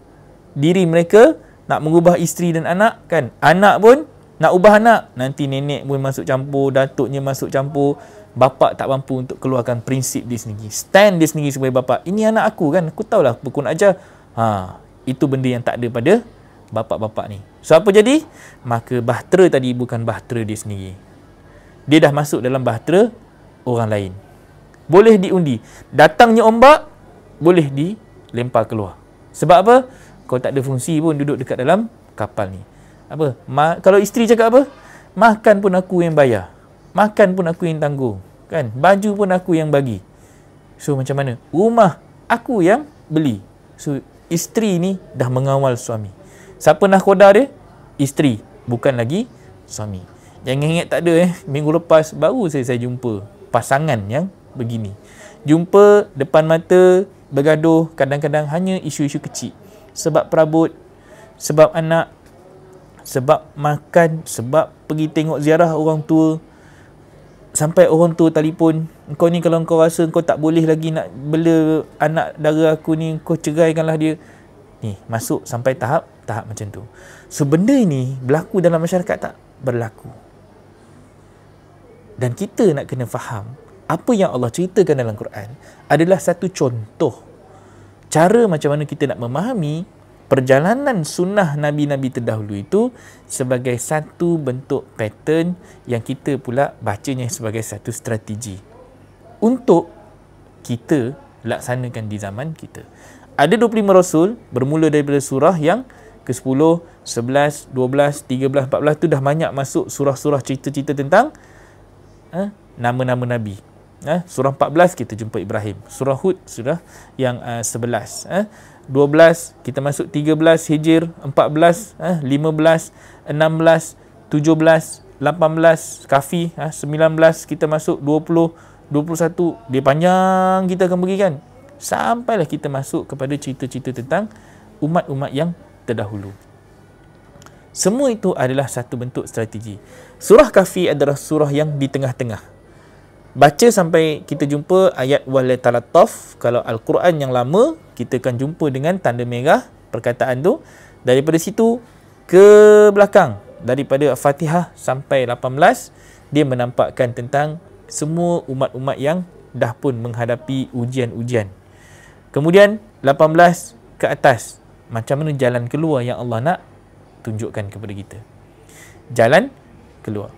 diri mereka, nak mengubah isteri dan anak kan. Anak pun nak ubah anak, nanti nenek pun masuk campur, datuknya masuk campur. Bapa tak mampu untuk keluarkan prinsip dia sendiri, stand dia sendiri sebagai bapa. Ini anak aku kan, aku tahulah apa aku nak ajar. Itu benda yang tak ada pada bapa-bapa ni. So apa jadi? Maka bahtera tadi bukan bahtera dia sendiri. Dia dah masuk dalam bahtera orang lain. Boleh diundi. Datangnya ombak, boleh dilempar keluar. Sebab apa? Kau tak ada fungsi pun duduk dekat dalam kapal ni. Apa? Kalau isteri cakap apa? Makan pun aku yang bayar. Makan pun aku yang tanggung. kan? Baju pun aku yang bagi. So macam mana? Rumah aku yang beli. So isteri ni dah mengawal suami. Siapa nahkoda dia? Isteri, bukan lagi suami. Jangan ingat tak ada minggu lepas baru saya jumpa pasangan yang begini. Jumpa depan mata, bergaduh, kadang-kadang hanya isu-isu kecil. Sebab perabot, sebab anak, sebab makan, sebab pergi tengok ziarah orang tua. Sampai orang tua telefon, kau ni kalau kau rasa kau tak boleh lagi nak bela anak dara aku ni, kau ceraikanlah dia. Ni masuk sampai tahap macam tu. So benda ini berlaku dalam masyarakat tak? Berlaku. Dan kita nak kena faham apa yang Allah ceritakan dalam Quran adalah satu contoh cara macam mana kita nak memahami perjalanan sunnah Nabi-Nabi terdahulu itu sebagai satu bentuk pattern yang kita pula bacanya sebagai satu strategi untuk kita laksanakan di zaman kita. Ada 25 Rasul bermula daripada surah yang ke-10, 11, 12, 13, 14 tu dah banyak masuk surah-surah cerita-cerita tentang nama-nama Nabi. Surah 14 kita jumpa Ibrahim. Surah Hud surah yang 11. 12 kita masuk 13 Hijr, 14, 15, 16, 17, 18 Kahfi, 19 kita masuk 20, 21. Dia panjang kita akan pergi kan. Sampailah kita masuk kepada cerita-cerita tentang umat-umat yang terdahulu. Semua itu adalah satu bentuk strategi. Surah Kahfi adalah surah yang di tengah-tengah. Baca sampai kita jumpa ayat walatalattaf. Kalau Al-Quran yang lama, kita akan jumpa dengan tanda merah perkataan tu. Daripada situ ke belakang, daripada Fatihah sampai 18, dia menampakkan tentang semua umat-umat yang dah pun menghadapi ujian-ujian. Kemudian 18 ke atas, macam mana jalan keluar yang Allah nak tunjukkan kepada kita. Jalan keluar.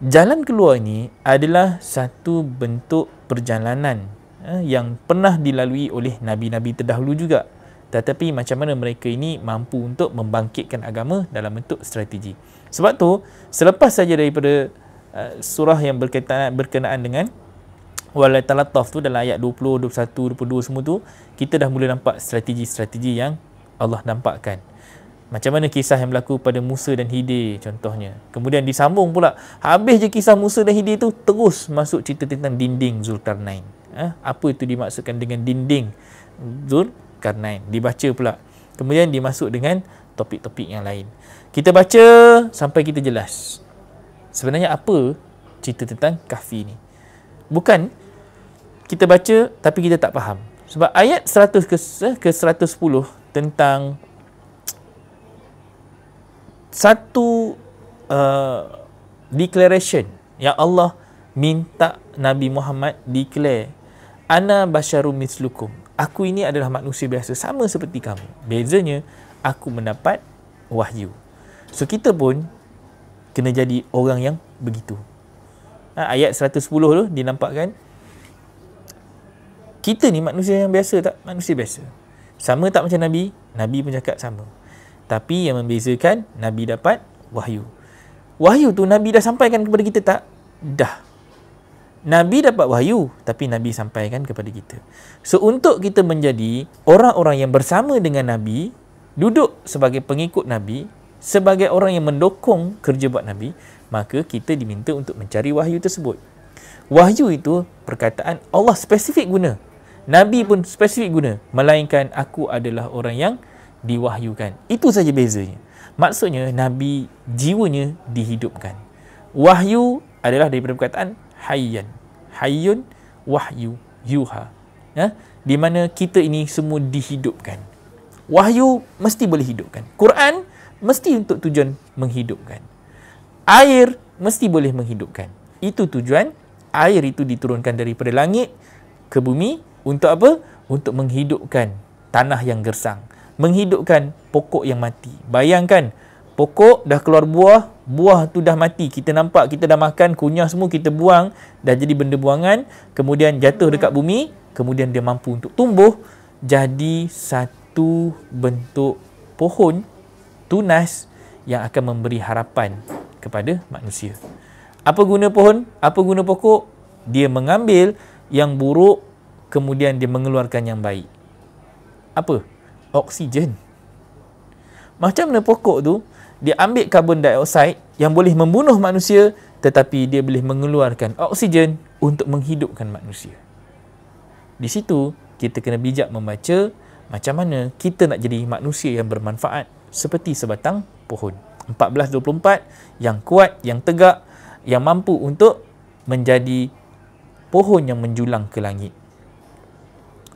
Jalan keluar ini adalah satu bentuk perjalanan yang pernah dilalui oleh Nabi-Nabi terdahulu juga. Tetapi macam mana mereka ini mampu untuk membangkitkan agama dalam bentuk strategi. Sebab tu, selepas saja daripada surah yang berkenaan dengan walatalattaf tu dalam ayat 20, 21, 22 semua tu, kita dah mula nampak strategi-strategi yang Allah nampakkan. Macam mana kisah yang berlaku pada Musa dan Khidir contohnya. Kemudian disambung pula. Habis je kisah Musa dan Khidir tu, terus masuk cerita tentang dinding Zulkarnain. Apa itu dimaksudkan dengan dinding Zulkarnain? Dibaca pula. Kemudian dimasuk dengan topik-topik yang lain. Kita baca sampai kita jelas. Sebenarnya apa cerita tentang Kahfi ni? Bukan kita baca tapi kita tak faham. Sebab ayat 100 ke 110 tentang satu declaration yang Allah minta Nabi Muhammad declare, ana basyarum mislukum, aku ini adalah manusia biasa sama seperti kamu, bezanya aku mendapat wahyu. So kita pun kena jadi orang yang begitu. Ayat 110 tu dinampakkan kita ni manusia yang biasa tak? Manusia biasa. Sama tak macam Nabi? Nabi pun cakap sama. Tapi yang membezakan, Nabi dapat wahyu. Wahyu tu Nabi dah sampaikan kepada kita tak? Dah. Nabi dapat wahyu, tapi Nabi sampaikan kepada kita. So, untuk kita menjadi orang-orang yang bersama dengan Nabi, duduk sebagai pengikut Nabi, sebagai orang yang mendukung kerja buat Nabi, maka kita diminta untuk mencari wahyu tersebut. Wahyu itu perkataan Allah spesifik guna. Nabi pun spesifik guna. Melainkan aku adalah orang yang diwahyukan. Itu saja bezanya. Maksudnya Nabi jiwanya dihidupkan. Wahyu adalah daripada perkataan hayyan. Hayyun wahyu yuha. Di mana kita ini semua dihidupkan. Wahyu mesti boleh hidupkan. Quran mesti untuk tujuan menghidupkan. Air mesti boleh menghidupkan. Itu tujuan air itu diturunkan daripada langit ke bumi untuk apa? Untuk menghidupkan tanah yang gersang. Menghidupkan pokok yang mati. Bayangkan, pokok dah keluar buah, buah tu dah mati. Kita nampak, kita dah makan, kunyah semua kita buang, dah jadi benda buangan, kemudian jatuh dekat bumi, kemudian dia mampu untuk tumbuh, jadi satu bentuk pohon tunas yang akan memberi harapan kepada manusia. Apa guna pohon? Apa guna pokok? Dia mengambil yang buruk, kemudian dia mengeluarkan yang baik. Apa? Oksigen. Macam mana pokok tu, dia ambil karbon dioksida yang boleh membunuh manusia, tetapi dia boleh mengeluarkan oksigen untuk menghidupkan manusia. Di situ, kita kena bijak membaca macam mana kita nak jadi manusia yang bermanfaat seperti sebatang pohon. 1424 yang kuat, yang tegak, yang mampu untuk menjadi pohon yang menjulang ke langit.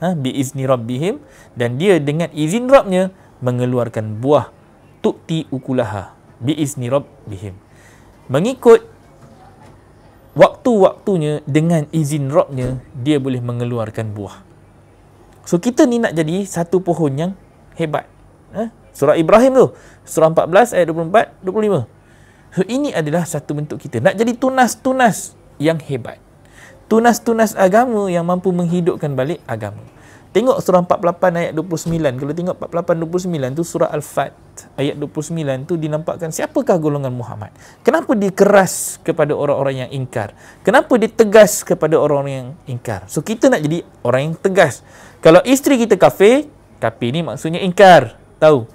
Biizni rabbihim, dan dia dengan izin Rabbnya mengeluarkan buah, tu'ti ukulaha biizni rabbihim, mengikut waktu-waktunya, dengan izin Rabbnya dia boleh mengeluarkan buah. So kita ni nak jadi satu pohon yang hebat. Surah Ibrahim tu, surah 14 ayat 24, 25. So ini adalah satu bentuk kita nak jadi tunas-tunas yang hebat, tunas-tunas agama yang mampu menghidupkan balik agama. Tengok surah 48 ayat 29. Kalau tengok 48 29 tu, surah Al-Fat ayat 29 tu dinampakkan siapakah golongan Muhammad. Kenapa dia keras kepada orang-orang yang ingkar? Kenapa dia tegas kepada orang-orang yang ingkar? So kita nak jadi orang yang tegas. Kalau isteri kita kafir, kafir ni maksudnya ingkar. Tahu?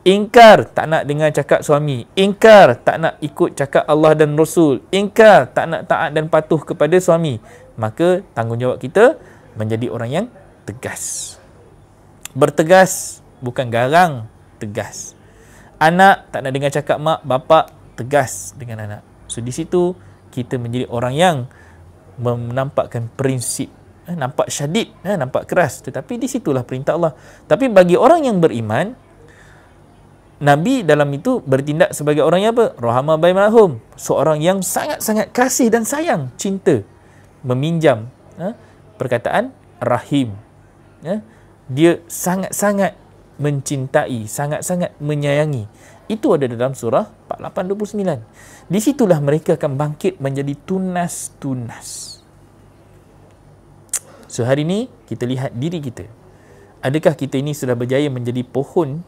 Ingkar tak nak dengar cakap suami, ingkar tak nak ikut cakap Allah dan Rasul, ingkar tak nak taat dan patuh kepada suami, maka tanggungjawab kita menjadi orang yang tegas. Bertegas, bukan garang, tegas. Anak tak nak dengar cakap mak, bapak, tegas dengan anak. So di situ kita menjadi orang yang menampakkan prinsip. Nampak syadid, nampak keras, tetapi di situlah perintah Allah. Tapi bagi orang yang beriman, Nabi dalam itu bertindak sebagai orang yang apa? Rahama bainahum, seorang yang sangat-sangat kasih dan sayang, cinta, meminjam perkataan rahim. Dia sangat-sangat mencintai, sangat-sangat menyayangi. Itu ada dalam surah 48-29. Di situlah mereka akan bangkit menjadi tunas-tunas. So hari ini kita lihat diri kita. Adakah kita ini sudah berjaya menjadi pohon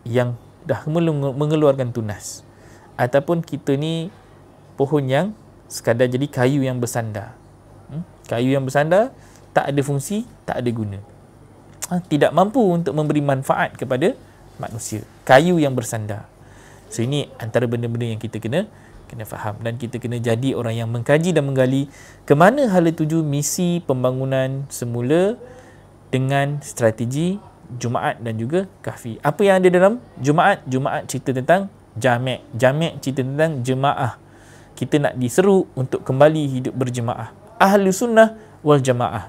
yang dah mengeluarkan tunas, ataupun kita ni pohon yang sekadar jadi kayu yang bersandar. Kayu yang bersandar, tak ada fungsi, tak ada guna, tidak mampu untuk memberi manfaat kepada manusia. Kayu yang bersandar. So ini antara benda-benda yang kita kena faham, dan kita kena jadi orang yang mengkaji dan menggali ke mana hala tuju misi pembangunan semula dengan strategi Jumaat dan juga Kahfi. Apa yang ada dalam Jumaat? Jumaat cerita tentang Jami'. Jami' cerita tentang jemaah. Kita nak diseru untuk kembali hidup berjemaah. Ahli sunnah wal jamaah.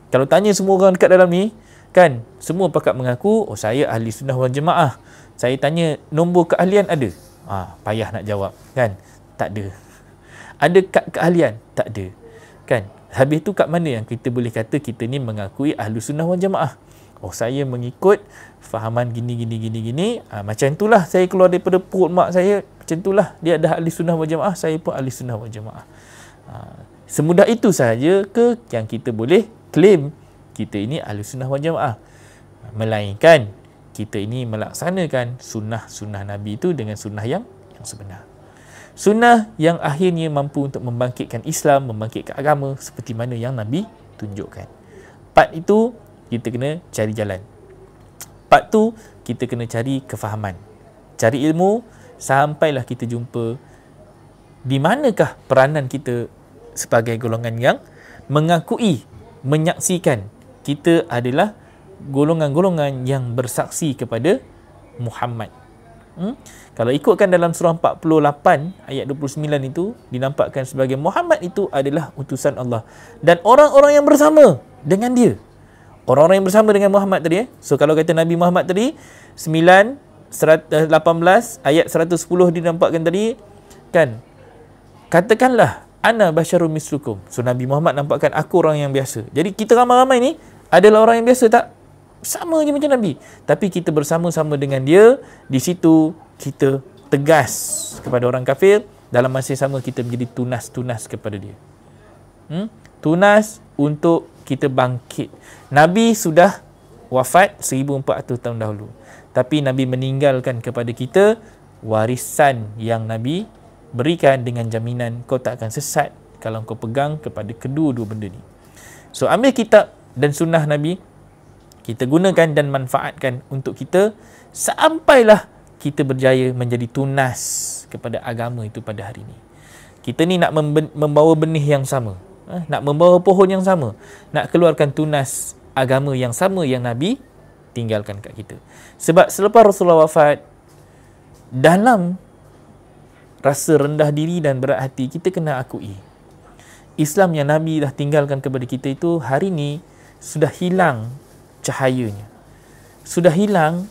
Kalau tanya semua orang dekat dalam ni, kan, semua pakat mengaku, oh saya ahli sunnah wal jamaah. Saya tanya nombor keahlian ada? Payah nak jawab, kan? Tak ada. Ada kad keahlian? Tak ada. Kan? Habis tu kat mana yang kita boleh kata kita ni mengakui ahli sunnah wal jamaah? Oh saya mengikut fahaman gini. Macam itulah saya keluar daripada perut mak saya. Macam itulah dia dah ahli sunnah wal jamaah, saya pun ahli sunnah wal jamaah. Semudah itu sahaja ke yang kita boleh claim kita ini ahli sunnah wal jamaah? Melainkan kita ini melaksanakan sunnah-sunnah Nabi itu dengan sunnah yang sebenar. Sunnah yang akhirnya mampu untuk membangkitkan Islam, membangkitkan agama seperti mana yang Nabi tunjukkan. Part itu kita kena cari jalan. Part tu kita kena cari kefahaman, cari ilmu, sampailah kita jumpa di manakah peranan kita sebagai golongan yang mengakui, menyaksikan kita adalah golongan-golongan yang bersaksi kepada Muhammad. Kalau ikutkan dalam surah 48 ayat 29 itu dinampakkan sebagai Muhammad itu adalah utusan Allah dan orang-orang yang bersama dengan dia. Orang-orang yang bersama dengan Muhammad tadi. So kalau kata Nabi Muhammad tadi 18 ayat 110 dinampakkan tadi, kan, katakanlah ana basyarum mislukum. So Nabi Muhammad nampakkan aku orang yang biasa. Jadi kita ramai-ramai ni adalah orang yang biasa, tak? Sama je macam Nabi. Tapi kita bersama-sama dengan dia. Di situ kita tegas kepada orang kafir. Dalam masa yang sama kita menjadi tunas-tunas kepada dia. Tunas untuk kita bangkit. Nabi sudah wafat 1400 tahun dahulu. Tapi Nabi meninggalkan kepada kita warisan yang Nabi berikan dengan jaminan kau tak akan sesat kalau kau pegang kepada kedua-dua benda ni. So ambil kitab dan sunnah Nabi, kita gunakan dan manfaatkan untuk kita sampailah kita berjaya menjadi tunas kepada agama itu pada hari ini. Kita ni nak membawa benih yang sama, nak membawa pohon yang sama, nak keluarkan tunas agama yang sama yang Nabi tinggalkan kat kita. Sebab selepas Rasulullah wafat, dalam rasa rendah diri dan berat hati, kita kena akui Islam yang Nabi dah tinggalkan kepada kita itu hari ni sudah hilang cahayanya, sudah hilang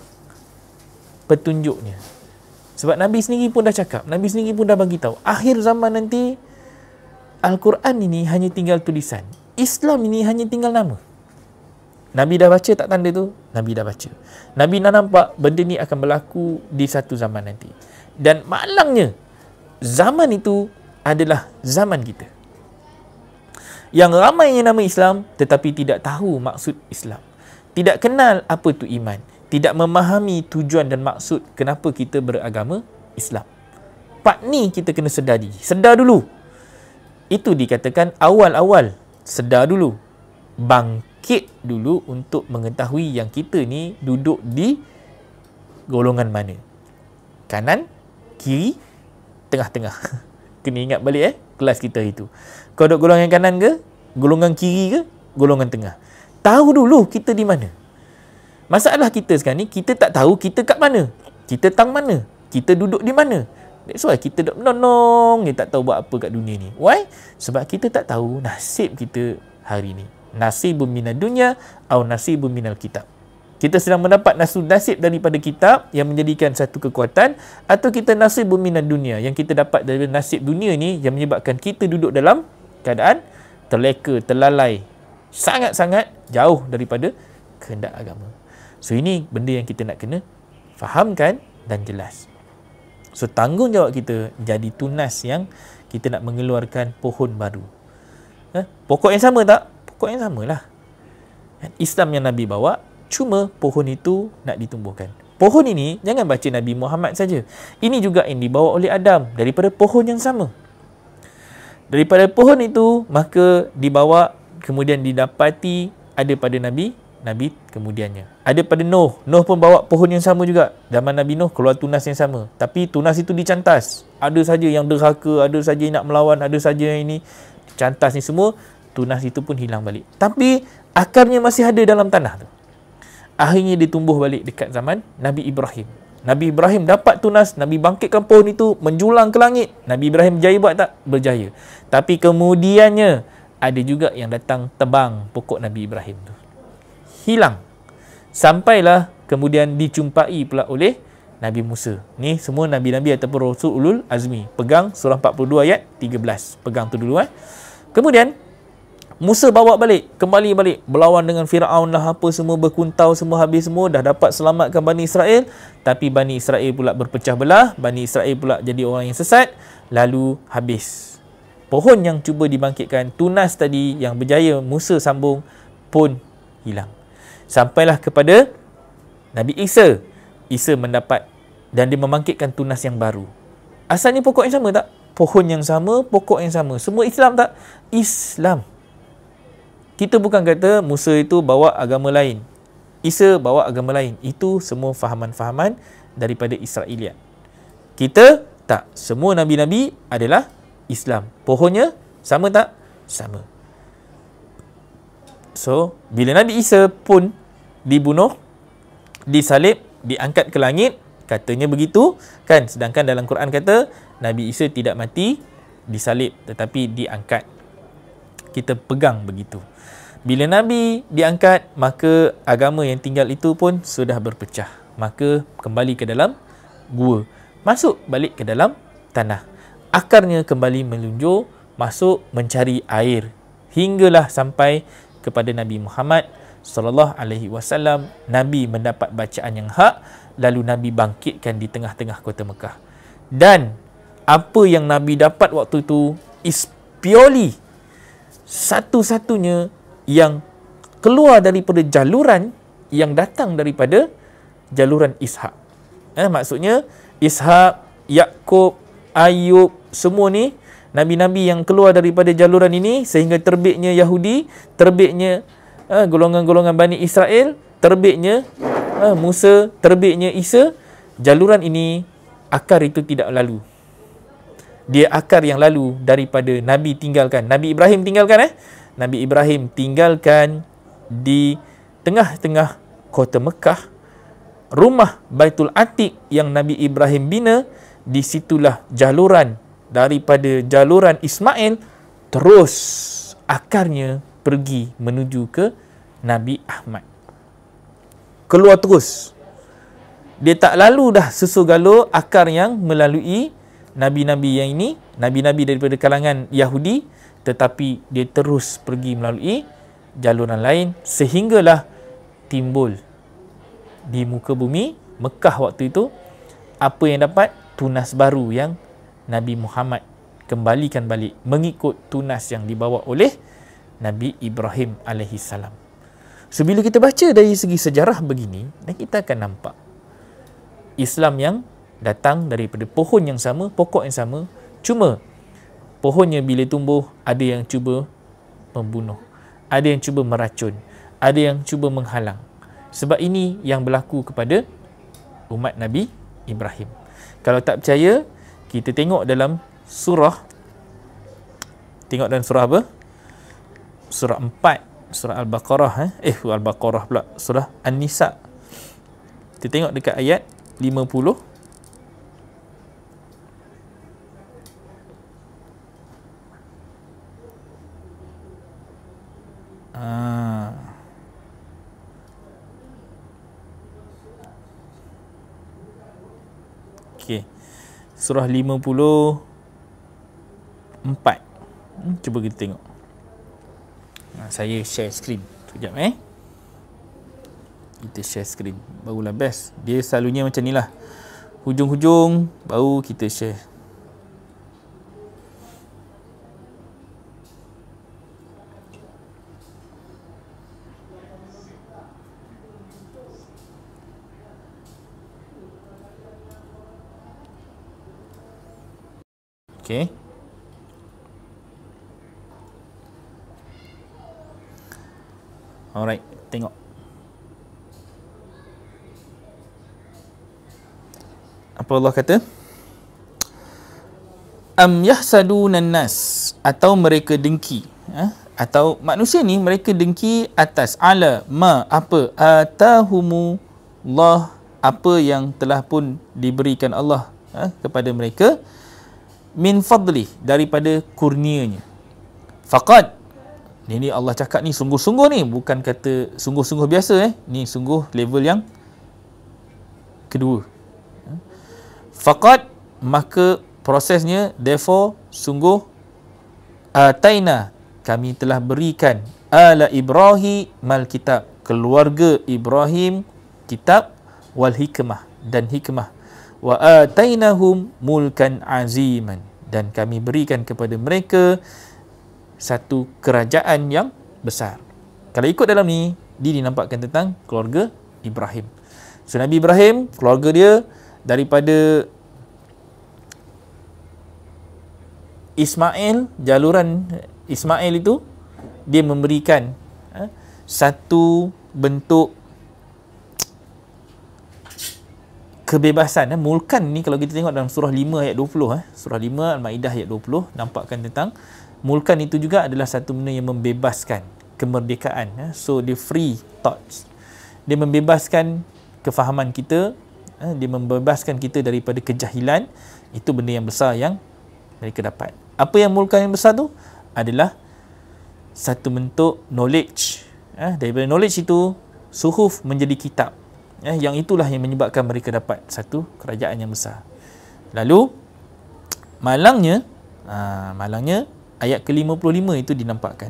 petunjuknya. Sebab Nabi sendiri pun dah cakap, Nabi sendiri pun dah bagi tahu, akhir zaman nanti Al-Quran ini hanya tinggal tulisan, Islam ini hanya tinggal nama. Nabi dah baca tak tanda tu? Nabi dah baca. Nabi dah nampak benda ni akan berlaku di satu zaman nanti. Dan malangnya, zaman itu adalah zaman kita. Yang ramai yang nama Islam tetapi tidak tahu maksud Islam. Tidak kenal apa itu iman. Tidak memahami tujuan dan maksud kenapa kita beragama Islam. Part ni kita kena sedar diri. Sedar dulu. Itu dikatakan awal-awal. Sedar dulu. Bangkit dulu untuk mengetahui yang kita ni duduk di golongan mana. Kanan, kiri, tengah-tengah. Kena ingat balik kelas kita itu. Kau duduk golongan kanan ke? Golongan kiri ke? Golongan tengah. Tahu dulu kita di mana. Masalah kita sekarang ni, kita tak tahu kita kat mana. Kita tang mana. Kita duduk di mana. That's why kita duduk menonong, tak tahu buat apa kat dunia ni. Why? Sebab kita tak tahu nasib kita hari ni. Nasibun minad dunya atau nasibun minal kitab. Kita sedang mendapat nasib daripada kitab yang menjadikan satu kekuatan, atau kita nasibun minad dunya yang kita dapat dari nasib dunia ni yang menyebabkan kita duduk dalam keadaan terleka, terlalai, sangat-sangat jauh daripada kehendak agama. So ini benda yang kita nak kena fahamkan dan jelas. So tanggungjawab kita jadi tunas yang kita nak mengeluarkan pohon baru. Pokok yang sama tak? Pokok yang samalah. Islam yang Nabi bawa, cuma pohon itu nak ditumbuhkan. Pohon ini jangan baca Nabi Muhammad saja. Ini juga yang dibawa oleh Adam daripada pohon yang sama. Daripada pohon itu maka dibawa, kemudian didapati ada pada Nabi kemudiannya. Ada pada Nuh. Nuh pun bawa pohon yang sama juga. Zaman Nabi Nuh keluar tunas yang sama. Tapi tunas itu dicantas. Ada saja yang derhaka, ada saja yang nak melawan, ada saja yang ini. Cantas ni semua, tunas itu pun hilang balik. Tapi akarnya masih ada dalam tanah tu. Akhirnya dia tumbuh balik dekat zaman Nabi Ibrahim. Nabi Ibrahim dapat tunas, Nabi bangkitkan pohon itu, menjulang ke langit. Nabi Ibrahim berjaya buat tak? Berjaya. Tapi kemudiannya ada juga yang datang tebang pokok Nabi Ibrahim tu. Hilang. Sampailah kemudian dijumpai pula oleh Nabi Musa. Ni semua Nabi-Nabi ataupun Rasul Ulul Azmi. Pegang surah 42 ayat 13. Pegang tu dulu. Kemudian Musa bawa balik, kembali balik, berlawan dengan Firaun lah, apa semua berkuntau, semua habis semua, dah dapat selamatkan Bani Israel. Tapi Bani Israel pula berpecah belah, Bani Israel pula jadi orang yang sesat, lalu habis. Pohon yang cuba dibangkitkan, tunas tadi yang berjaya Musa sambung pun hilang. Sampailah kepada Nabi Isa. Isa mendapat dan dia membangkitkan tunas yang baru. Asalnya pokok yang sama tak? Pohon yang sama, pokok yang sama. Semua Islam tak? Islam. Kita bukan kata Musa itu bawa agama lain, Isa bawa agama lain. Itu semua fahaman-fahaman daripada Israeliat. Kita tak. Semua Nabi-Nabi adalah Islam. Pohonnya sama tak? Sama. So, bila Nabi Isa pun dibunuh, disalib, diangkat ke langit, katanya begitu kan. Sedangkan dalam Quran kata Nabi Isa tidak mati, disalib, tetapi diangkat. Kita pegang begitu. Bila Nabi diangkat, maka agama yang tinggal itu pun sudah berpecah. Maka kembali ke dalam gua, masuk balik ke dalam tanah. Akarnya kembali melunjur, masuk mencari air, hinggalah sampai kepada Nabi Muhammad sallallahu alaihi wasallam. Nabi mendapat bacaan yang hak, lalu Nabi bangkitkan di tengah-tengah kota Mekah. Dan apa yang Nabi dapat waktu itu is purely satu-satunya yang keluar daripada jaluran yang datang daripada jaluran Ishak. Maksudnya Ishak, Yakub, Ayub, semua ni nabi-nabi yang keluar daripada jaluran ini sehingga terbitnya Yahudi, terbitnya golongan-golongan Bani Israel, terbitnya Musa, terbitnya Isa. Jaluran ini, akar itu tidak lalu. Dia akar yang lalu daripada Nabi tinggalkan. Nabi Ibrahim tinggalkan Nabi Ibrahim tinggalkan di tengah-tengah kota Mekah, rumah Baitul Atiq yang Nabi Ibrahim bina. Disitulah jaluran daripada jaluran Ismail terus akarnya pergi menuju ke Nabi Ahmad. Keluar terus. Dia tak lalu dah susul galur akar yang melalui nabi-nabi yang ini, nabi-nabi daripada kalangan Yahudi, tetapi dia terus pergi melalui jaluran lain sehinggalah timbul di muka bumi Mekah waktu itu apa yang dapat? Tunas baru yang Nabi Muhammad kembalikan balik mengikut tunas yang dibawa oleh Nabi Ibrahim alaihissalam. So, bila kita baca dari segi sejarah begini, dan kita akan nampak Islam yang datang daripada pohon yang sama, pokok yang sama, cuma pohonnya bila tumbuh ada yang cuba membunuh, ada yang cuba meracun, ada yang cuba menghalang. Sebab ini yang berlaku kepada umat Nabi Ibrahim. Kalau tak percaya, kita tengok dalam surah, tengok dalam surah apa? Surah 4, surah Al-Baqarah, Al-Baqarah pula, surah An-Nisa. Kita tengok dekat ayat 50. Okey. Surah 54. Cuba kita tengok. Saya share screen. Sekejap kita share screen. Barulah best. Dia selalunya macam ni lah. Hujung-hujung baru kita share. Okey. Alright, tengok. Apa Allah kata? Am yahsadunan nas, atau mereka dengki, atau manusia ni mereka dengki atas ala ma apa atahumullah, apa yang telah pun diberikan Allah kepada mereka, min fadli, daripada kurnianya. Faqad, ini Allah cakap ni sungguh-sungguh ni, bukan kata sungguh-sungguh biasa ni sungguh level yang kedua. Faqad, maka prosesnya, therefore, sungguh, ataina, kami telah berikan, ala Ibrahim mal kitab, keluarga Ibrahim kitab, wal hikmah, dan hikmah, wa atainahum mulkan aziman, dan kami berikan kepada mereka satu kerajaan yang besar. Kalau ikut dalam ni, dia dinampakkan tentang keluarga Ibrahim. So, Nabi Ibrahim, keluarga dia daripada Ismail, jaluran Ismail itu, dia memberikan satu bentuk kebebasan. Mulkan ni kalau kita tengok dalam surah 5 ayat 20, surah 5 Al-Maidah ayat 20, nampakkan tentang mulkan itu juga adalah satu benda yang membebaskan kemerdekaan. So, dia free thoughts. Dia membebaskan kefahaman kita, dia membebaskan kita daripada kejahilan. Itu benda yang besar yang mereka dapat. Apa yang mulkan yang besar tu? Adalah satu bentuk knowledge. Daripada knowledge itu, suhuf menjadi kitab. Yang itulah yang menyebabkan mereka dapat satu kerajaan yang besar. Lalu, malangnya ayat ke-55 itu dinampakkan.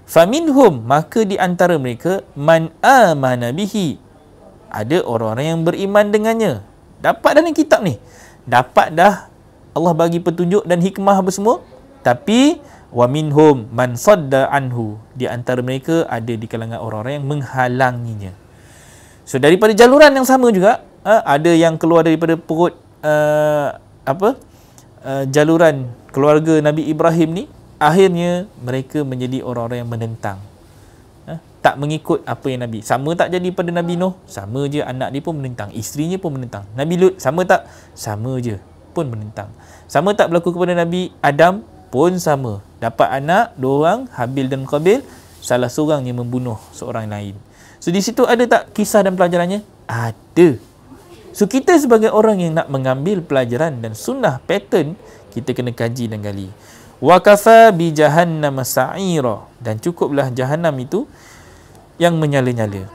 Faminhum, maka di antara mereka, man amana bihi, ada orang-orang yang beriman dengannya. Dapat dah ni kitab ni. Dapat dah, Allah bagi petunjuk dan hikmah apa semua. Tapi wa minhum man sadda anhu, di antara mereka ada di kalangan orang-orang yang menghalanginya. So, daripada jaluran yang sama juga, ada yang keluar daripada perut jaluran keluarga Nabi Ibrahim ni, akhirnya mereka menjadi orang-orang yang menentang. Tak mengikut apa yang Nabi. Sama tak jadi pada Nabi Nuh? Sama je, anak dia pun menentang, isterinya pun menentang. Nabi Lut, sama tak? Sama je, pun menentang. Sama tak berlaku kepada Nabi Adam? Pun sama. Dapat anak, dua orang, Habil dan Qabil, salah seorangnya membunuh seorang lain. So di situ ada tak kisah dan pelajarannya? Ada. So kita sebagai orang yang nak mengambil pelajaran dan sunnah pattern, kita kena kaji dan gali. Wa kafa bi jahannam sa'ira, dan cukuplah jahanam itu yang menyala-nyala.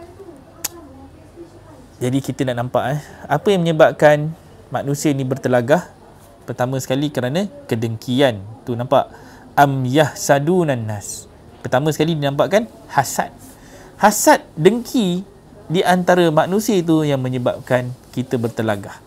Jadi kita nak nampak apa yang menyebabkan manusia ni bertelagah. Pertama sekali kerana kedengkian. Tu nampak, am yahsadunan nas. Pertama sekali dinampakkan hasad. Hasad, dengki di antara manusia itu yang menyebabkan kita bertelagah.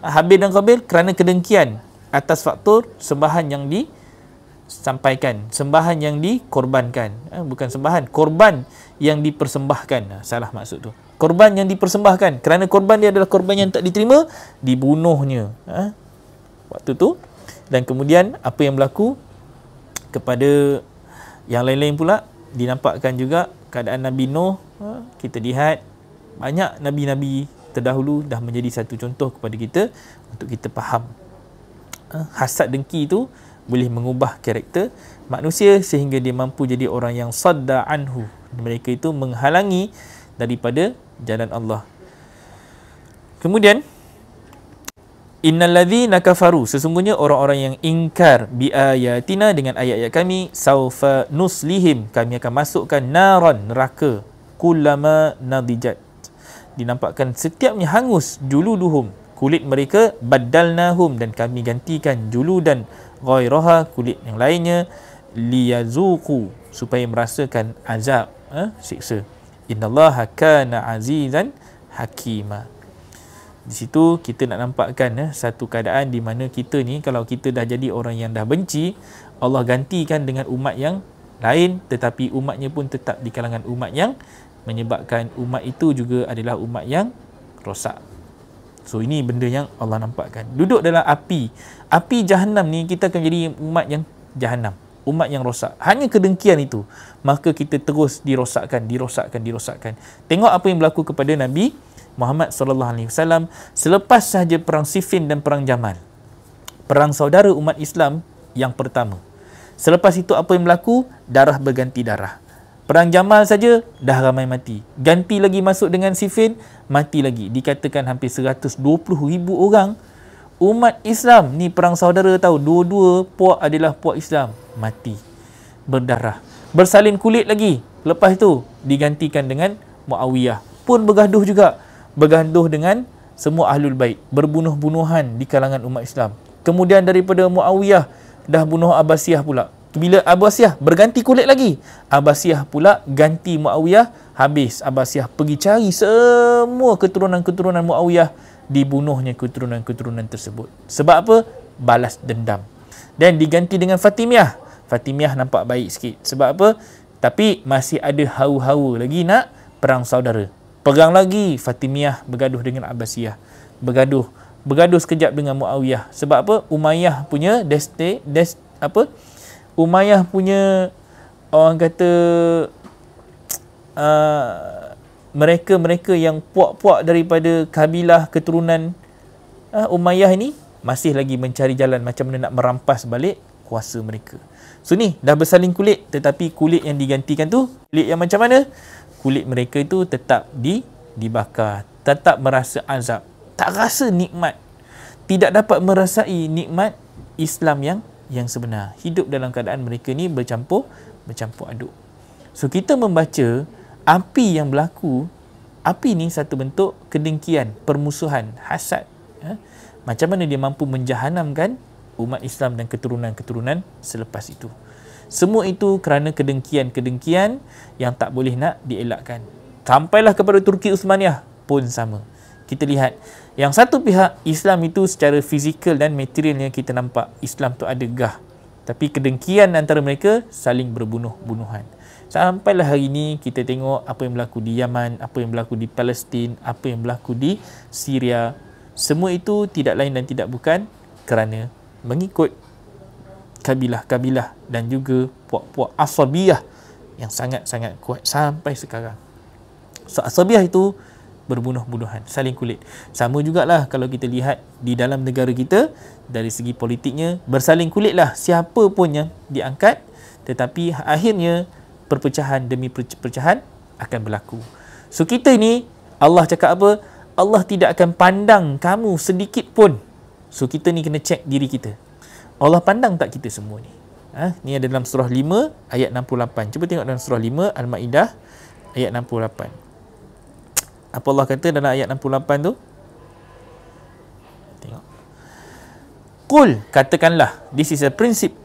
Habil dan Qabil kerana kedengkian atas faktor sembahan yang disampaikan, sembahan yang dikorbankan. Bukan sembahan, korban yang dipersembahkan. Salah maksud tu. Korban yang dipersembahkan. Kerana korban dia adalah korban yang tak diterima, dibunuhnya waktu tu. Dan kemudian apa yang berlaku kepada yang lain-lain pula, dinampakkan juga keadaan Nabi Nuh. Kita lihat banyak Nabi-Nabi terdahulu dah menjadi satu contoh kepada kita untuk kita faham. Hasad dengki itu boleh mengubah karakter manusia sehingga dia mampu jadi orang yang sadda anhu. Mereka itu menghalangi daripada jalan Allah. Kemudian innalladzina kafaru, sesungguhnya orang-orang yang ingkar bi ayatina, dengan ayat-ayat kami, saufa nuslihim, kami akan masukkan naran, neraka, kullama nadijat, dinampakkan setiapnya hangus, juluduhum, kulit mereka, baddalnahum, dan kami gantikan juludan ghairaha, kulit yang lainnya, liyazuqu, supaya merasakan azab, siksa. Innallaha kana azizan hakima. Di situ kita nak nampakkan satu keadaan di mana kita ni, kalau kita dah jadi orang yang dah benci, Allah gantikan dengan umat yang lain, tetapi umatnya pun tetap di kalangan umat yang menyebabkan umat itu juga adalah umat yang rosak. So ini benda yang Allah nampakkan. Duduk dalam api Jahannam ni, kita akan jadi umat yang Jahannam, umat yang rosak. Hanya kedengkian itu, maka kita terus dirosakkan. Tengok apa yang berlaku kepada Nabi Muhammad sallallahu alaihi wasallam selepas sahaja perang Siffin dan perang Jamal. Perang saudara umat Islam yang pertama. Selepas itu apa yang berlaku? Darah berganti darah. Perang Jamal saja dah ramai mati. Ganti lagi masuk dengan Siffin, mati lagi. Dikatakan hampir 120,000 orang. Umat Islam ni perang saudara tahu, dua-dua puak adalah puak Islam, mati. Berdarah. Bersalin kulit lagi. Lepas itu digantikan dengan Muawiyah. Pun bergaduh juga. Bergaduh dengan semua ahlul bait. Berbunuh-bunuhan di kalangan umat Islam. Kemudian daripada Muawiyah dah bunuh Abbasiyah pula. Bila Abbasiyah berganti kulit lagi, Abbasiyah pula ganti Muawiyah. Habis Abbasiyah pergi cari semua keturunan-keturunan Muawiyah, dibunuhnya keturunan-keturunan tersebut. Sebab apa? Balas dendam. Dan diganti dengan Fatimiyah. Fatimiyah nampak baik sikit. Sebab apa? Tapi masih ada hawa-hawa lagi nak perang saudara. Perang lagi, Fatimiyah bergaduh dengan Abbasiyah. Bergaduh sekejap dengan Muawiyah. Sebab apa? Umayyah punya Umayyah punya, orang kata, mereka-mereka yang puak-puak daripada kabilah keturunan Umayyah ini masih lagi mencari jalan macam mana nak merampas balik kuasa mereka. So ni dah bersaling kulit, tetapi kulit yang digantikan tu kulit yang macam mana? Kulit mereka itu tetap dibakar, tetap merasa azab, tak rasa nikmat, tidak dapat merasai nikmat Islam yang sebenar. Hidup dalam keadaan mereka ni bercampur aduk. So kita membaca api yang berlaku, api ni satu bentuk kedengkian, permusuhan, hasad. Macam mana dia mampu menjahanamkan umat Islam dan keturunan-keturunan selepas itu. Semua itu kerana kedengkian-kedengkian yang tak boleh nak dielakkan. Sampailah kepada Turki Uthmaniyah pun sama. Kita lihat, yang satu pihak Islam itu secara fizikal dan materialnya kita nampak Islam tu ada gah. Tapi kedengkian antara mereka saling berbunuh-bunuhan. Sampailah hari ini kita tengok apa yang berlaku di Yaman, apa yang berlaku di Palestin, apa yang berlaku di Syria. Semua itu tidak lain dan tidak bukan kerana mengikut kabilah-kabilah dan juga puak-puak asabiyah yang sangat-sangat kuat sampai sekarang. So asabiyah itu berbunuh-bunuhan, saling kulit. Sama jugalah kalau kita lihat di dalam negara kita, dari segi politiknya bersaling kulit lah siapa pun yang diangkat, tetapi akhirnya perpecahan demi perpecahan akan berlaku. So kita ini, Allah cakap apa? Allah tidak akan pandang kamu sedikit pun. So kita ni kena cek diri kita, Allah pandang tak kita semua ni? Ni ada dalam surah 5 ayat 68. Cuba tengok dalam surah 5 Al-Ma'idah ayat 68. Apa Allah kata dalam ayat 68 tu? Tengok. Qul, katakanlah, this is a principle.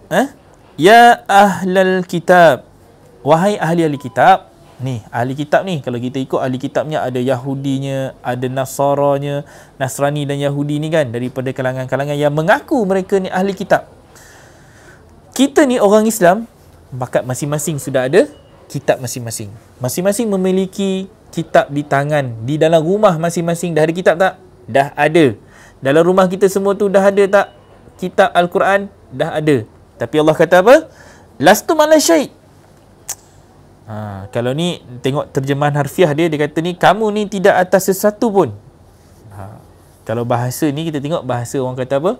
Ya ahlal kitab, wahai ahli-ahli kitab. Ni, ahli kitab ni, kalau kita ikut ahli kitabnya, ada Yahudinya, ada Nasaranya, Nasrani dan Yahudi ni kan, daripada kalangan-kalangan yang mengaku mereka ni ahli kitab. Kita ni orang Islam, bakat masing-masing sudah ada kitab masing-masing. Masing-masing memiliki kitab di tangan, di dalam rumah masing-masing. Dah ada kitab tak? Dah ada. Dalam rumah kita semua tu dah ada tak? Kitab Al-Quran dah ada. Tapi Allah kata apa? Lastum ala syai'. Kalau ni tengok terjemahan harfiah dia, dia kata ni kamu ni tidak atas sesuatu pun. Kalau bahasa ni kita tengok bahasa orang kata apa?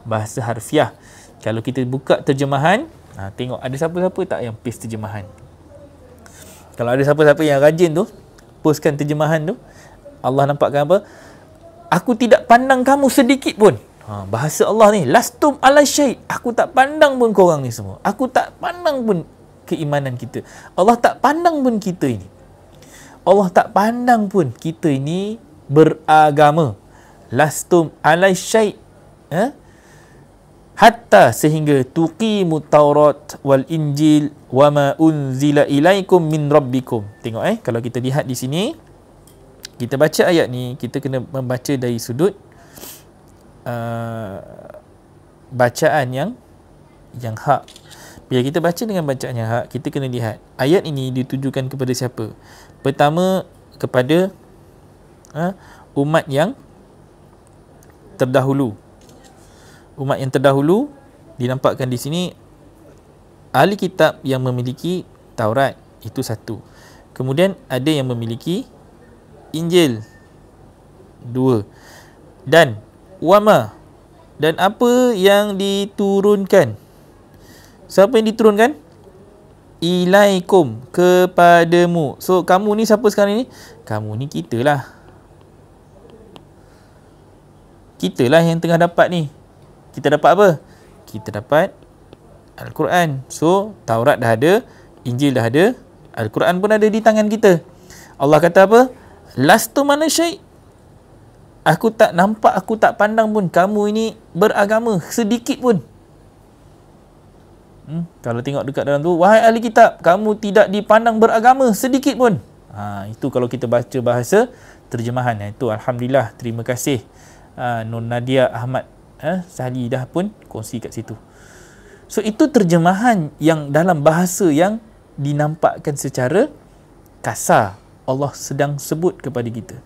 Bahasa harfiah. Kalau kita buka terjemahan, tengok ada siapa-siapa tak yang paste terjemahan. Kalau ada siapa-siapa yang rajin tu postkan terjemahan tu, Allah nampakkan apa? Aku tidak pandang kamu sedikit pun. Bahasa Allah ni, lastum ala syai'. Aku tak pandang pun korang ni semua. Aku tak pandang pun keimanan kita. Allah tak pandang pun kita ini. Allah tak pandang pun kita ini beragama. Lastum ala syai'. Hatta sehingga tuqimut Taurat wal Injil wa ma unzila ilaikum min rabbikum. Tengok kalau kita lihat di sini, kita baca ayat ni, kita kena membaca dari sudut bacaan yang hak. Bila kita baca dengan bacaan yang hak, kita kena lihat ayat ini ditujukan kepada siapa? Pertama, kepada umat yang terdahulu. Umat yang terdahulu dinampakkan di sini, ahli kitab yang memiliki Taurat, itu satu. Kemudian ada yang memiliki Injil, dua. Dan wama, dan apa yang diturunkan. Siapa yang diturunkan? Ilaikum, kepadamu. So kamu ni siapa sekarang ni? Kamu ni kitalah. Kitalah yang tengah dapat ni. Kita dapat apa? Kita dapat Al-Quran. So Taurat dah ada, Injil dah ada, Al-Quran pun ada di tangan kita. Allah kata apa? Lastu mana syai'. Aku tak nampak, aku tak pandang pun kamu ini beragama sedikit pun. Kalau tengok dekat dalam tu, wahai ahli kitab, kamu tidak dipandang beragama sedikit pun. Itu kalau kita baca bahasa terjemahan. Itu Alhamdulillah, terima kasih Nur Nadia Ahmad Salidah pun kongsi kat situ. So itu terjemahan yang dalam bahasa yang dinampakkan secara kasar Allah sedang sebut kepada kita.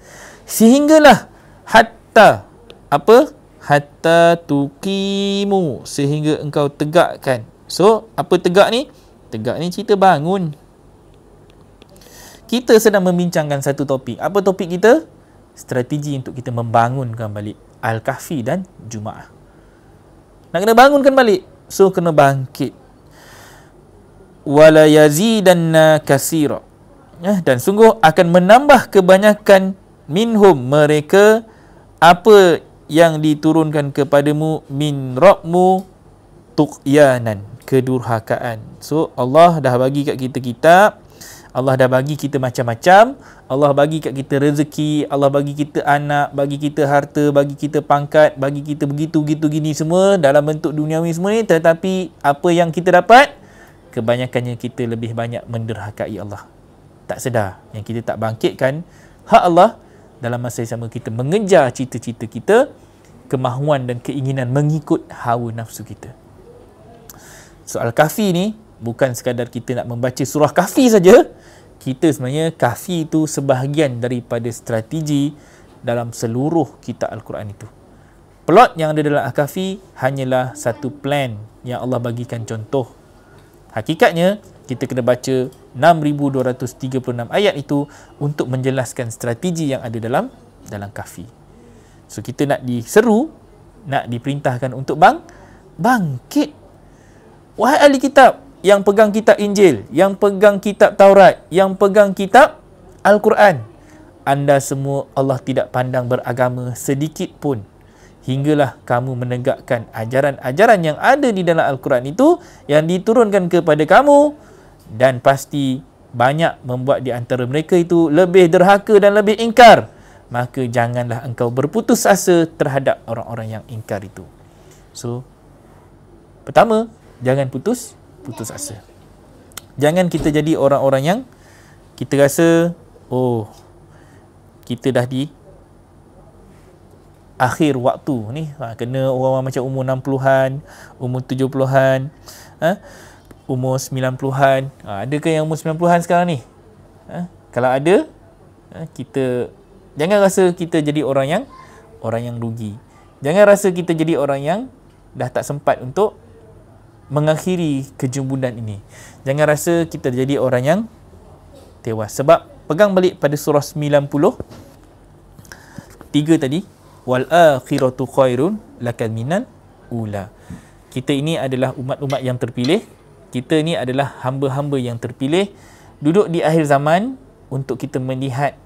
Sehinggalah hatta apa? Hatta tuqimu, sehingga engkau tegakkan. So apa tegak ni? Tegak ni cerita bangun. Kita sedang membincangkan satu topik. Apa topik kita? Strategi untuk kita membangunkan balik Al-Kahfi dan Jumaah. Nak kena bangunkan balik. So kena bangkit. Wala yazidanna katsira. Dan sungguh akan menambah kebanyakan minhum, mereka, apa yang diturunkan kepadamu min rabmu tuqyanan, kedurhakaan. So Allah dah bagi kat kita kitab, Allah dah bagi kita macam-macam, Allah bagi kat kita rezeki, Allah bagi kita anak, bagi kita harta, bagi kita pangkat, bagi kita begitu-begitu gini semua dalam bentuk duniawi semua ni. Tetapi apa yang kita dapat, kebanyakannya kita lebih banyak menderhakai Allah. Tak sedar yang kita tak bangkitkan hak Allah. Dalam masa yang sama kita mengejar cita-cita kita, kemahuan dan keinginan mengikut hawa nafsu kita. Soal Kahfi ni bukan sekadar kita nak membaca surah Kahfi saja. Kita sebenarnya Kahfi itu sebahagian daripada strategi dalam seluruh kitab Al-Quran itu. Plot yang ada dalam Al-Kahfi hanyalah satu plan yang Allah bagikan contoh. Hakikatnya, kita kena baca 6,236 ayat itu untuk menjelaskan strategi yang ada dalam Kahfi. So, kita nak diseru, nak diperintahkan untuk bangkit. Wahai ahli kitab yang pegang kitab Injil, yang pegang kitab Taurat, yang pegang kitab Al-Quran, anda semua Allah tidak pandang beragama sedikit pun, hinggalah kamu menegakkan ajaran-ajaran yang ada di dalam Al-Quran itu yang diturunkan kepada kamu, dan pasti banyak membuat di antara mereka itu lebih derhaka dan lebih ingkar. Maka janganlah engkau berputus asa terhadap orang-orang yang ingkar itu. So, pertama, jangan putus asa. Jangan kita jadi orang-orang yang kita rasa, oh, kita dah di akhir waktu ni, kena orang macam umur 60-an, umur 70-an, umur 90-an. Adakah yang umur 90-an sekarang ni? Kalau ada, kita jangan rasa kita jadi orang yang rugi. Jangan rasa kita jadi orang yang dah tak sempat untuk mengakhiri kejumbunan ini. Jangan rasa kita jadi orang yang tewas. Sebab pegang balik pada surah 93 tadi, wal akhiratu khairun lakal minal ula. Kita ini adalah umat-umat yang terpilih. Kita ni adalah hamba-hamba yang terpilih, duduk di akhir zaman untuk kita melihat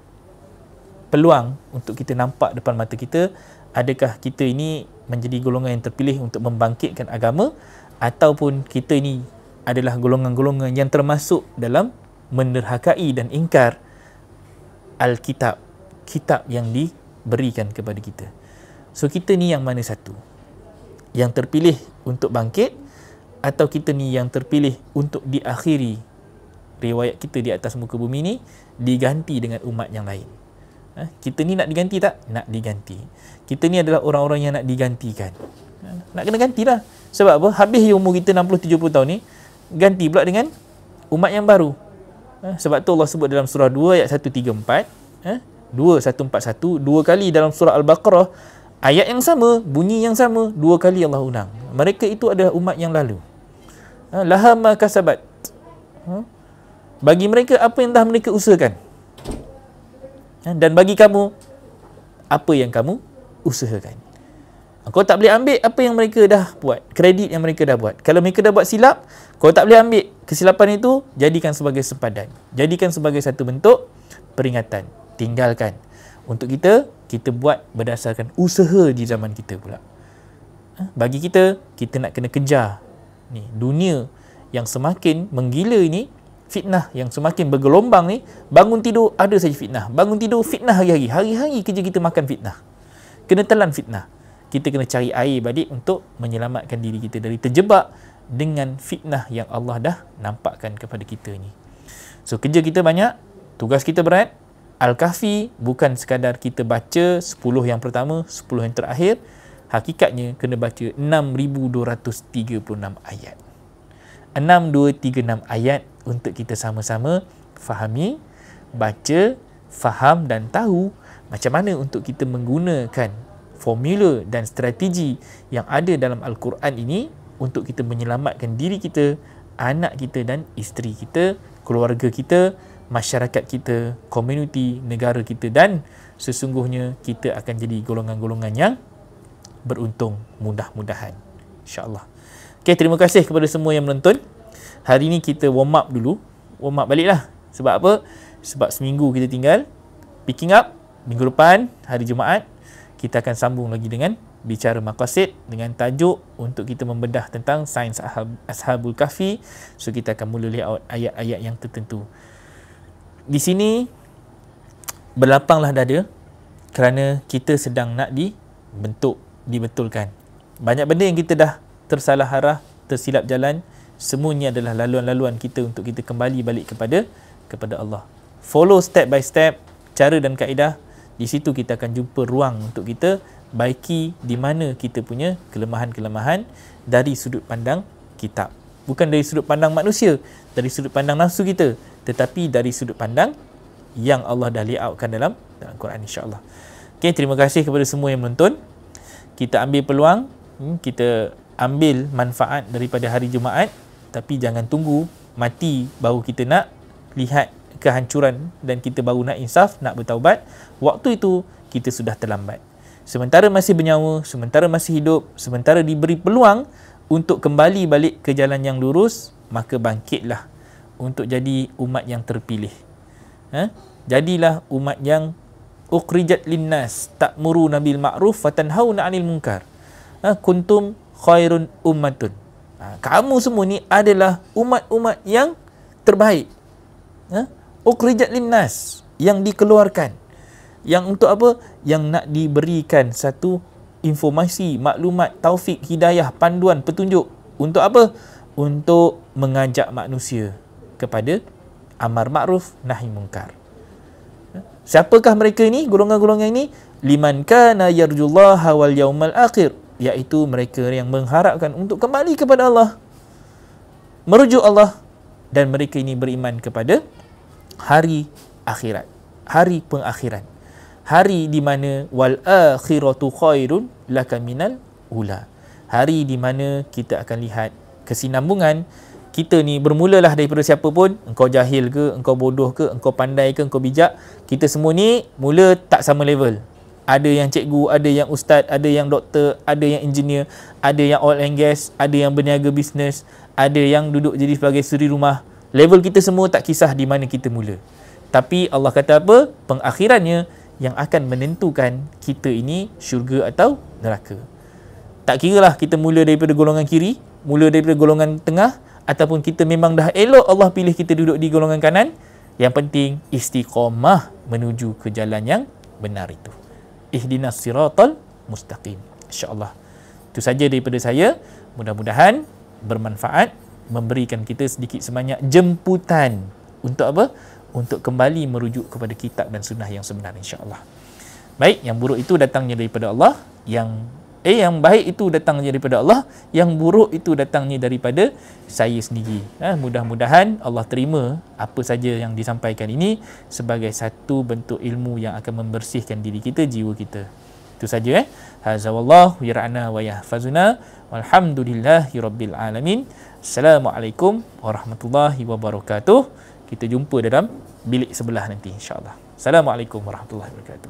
peluang, untuk kita nampak depan mata kita, adakah kita ini menjadi golongan yang terpilih untuk membangkitkan agama, ataupun kita ini adalah golongan-golongan yang termasuk dalam menderhakai dan ingkar Alkitab, kitab yang diberikan kepada kita. So, kita ni yang mana satu? Yang terpilih untuk bangkit, atau kita ni yang terpilih untuk diakhiri riwayat kita di atas muka bumi ni diganti dengan umat yang lain? Kita ni nak diganti tak? Nak diganti. Kita ni adalah orang-orang yang nak digantikan. Nak kena gantilah. Sebab apa? Habis umur kita 60-70 tahun ni, ganti pula dengan umat yang baru. Sebab tu Allah sebut dalam surah 2 ayat 134, 2141, dua kali dalam surah Al-Baqarah, ayat yang sama, bunyi yang sama, dua kali Allah ulang. Mereka itu adalah umat yang lalu. Laha ma kasabat. Bagi mereka apa yang dah mereka usahakan. Dan bagi kamu, apa yang kamu usahakan. Kau tak boleh ambil apa yang mereka dah buat, kredit yang mereka dah buat. Kalau mereka dah buat silap, kau tak boleh ambil kesilapan itu, jadikan sebagai sempadan. Jadikan sebagai satu bentuk peringatan. Tinggalkan. Untuk kita buat berdasarkan usaha di zaman kita pula. Bagi kita nak kena kejar ni dunia yang semakin menggila ini, fitnah yang semakin bergelombang ni. Bangun tidur ada saja fitnah, bangun tidur fitnah hari-hari. Hari-hari kerja kita makan fitnah, kena telan fitnah. Kita kena cari air balik untuk menyelamatkan diri kita dari terjebak dengan fitnah yang Allah dah nampakkan kepada kita ni. So, kerja kita banyak, tugas kita berat. Al-Kahfi bukan sekadar kita baca 10 yang pertama, 10 yang terakhir. Hakikatnya kena baca 6,236 ayat. 6,236 ayat untuk kita sama-sama fahami, baca, faham dan tahu macam mana untuk kita menggunakan formula dan strategi yang ada dalam Al-Quran ini untuk kita menyelamatkan diri kita, anak kita dan isteri kita, keluarga kita, masyarakat kita, komuniti, negara kita, dan sesungguhnya kita akan jadi golongan-golongan yang beruntung, mudah-mudahan, insya-Allah. Okay, terima kasih kepada semua yang menonton. Hari ni kita warm up dulu, warm up baliklah. Sebab apa? Sebab seminggu kita tinggal. Picking up minggu depan hari Jumaat kita akan sambung lagi dengan bicara maqasid dengan tajuk untuk kita membedah tentang sains Ashabul Kahfi. So, kita akan mula layout ayat-ayat yang tertentu. Di sini berlapanglah dada kerana kita sedang nak dibetulkan. Banyak benda yang kita dah tersalah arah, tersilap jalan, semuanya adalah laluan-laluan kita untuk kita kembali balik kepada Allah. Follow step by step cara dan kaedah. Di situ kita akan jumpa ruang untuk kita baiki di mana kita punya kelemahan-kelemahan dari sudut pandang kitab. Bukan dari sudut pandang manusia, dari sudut pandang nafsu kita, tetapi dari sudut pandang yang Allah dah layoutkan dalam Al-Quran, insya-Allah. Okay, terima kasih kepada semua yang menonton. kita ambil peluang, kita ambil manfaat daripada hari Jumaat, tapi jangan tunggu mati baru kita nak lihat kehancuran dan kita baru nak insaf, nak bertaubat. Waktu itu kita sudah terlambat. Sementara masih bernyawa, sementara masih hidup, sementara diberi peluang untuk kembali balik ke jalan yang lurus, maka bangkitlah untuk jadi umat yang terpilih. Jadilah umat yang ukhrijat linnas ta'muruna bil ma'ruf wa tanhauna 'anil munkar. Kuntum khairun ummatun. Kamu semua ni adalah umat-umat yang terbaik. Ukhrijat linnas, yang dikeluarkan. Yang untuk apa? Yang nak diberikan satu informasi, maklumat, taufik, hidayah, panduan, petunjuk. Untuk apa? Untuk mengajak manusia kepada amar ma'ruf nahi munkar. Siapakah mereka ini? Golongan-golongan ini, liman kana yarjullaha wal yaumal akhir, iaitu mereka yang mengharapkan untuk kembali kepada Allah, merujuk Allah, dan mereka ini beriman kepada hari akhirat, hari pengakhiran, hari di mana wal akhiratu khairun laka minal ula, hari di mana kita akan lihat kesinambungan. Kita ni bermulalah daripada siapa pun, engkau jahil ke, engkau bodoh ke, engkau pandai ke, engkau bijak, kita semua ni mula tak sama level. Ada yang cikgu, ada yang ustaz, ada yang doktor, ada yang engineer, ada yang oil and gas, ada yang berniaga bisnes, ada yang duduk jadi sebagai suri rumah. Level kita semua tak kisah di mana kita mula. Tapi Allah kata apa? Pengakhirannya yang akan menentukan kita ini syurga atau neraka. Tak kiralah kita mula daripada golongan kiri, mula daripada golongan tengah, ataupun kita memang dah elok Allah pilih kita duduk di golongan kanan. Yang penting istiqamah menuju ke jalan yang benar itu. Ihdinas siratal mustaqim. InsyaAllah. Itu saja daripada saya. Mudah-mudahan bermanfaat, memberikan kita sedikit sebanyak jemputan untuk apa? Untuk kembali merujuk kepada kitab dan sunnah yang sebenar, insyaAllah. Baik, yang buruk itu datangnya daripada Allah, yang baik itu datangnya daripada Allah, yang buruk itu datangnya daripada saya sendiri. Mudah-mudahan Allah terima apa saja yang disampaikan ini sebagai satu bentuk ilmu yang akan membersihkan diri kita, jiwa kita. Itu saja. Hadza wallahu yar'ana wa yahfazuna walhamdulillahi rabbil alamin. Assalamualaikum warahmatullahi wabarakatuh. Kita jumpa dalam bilik sebelah nanti, insya-Allah. Assalamualaikum warahmatullahi wabarakatuh.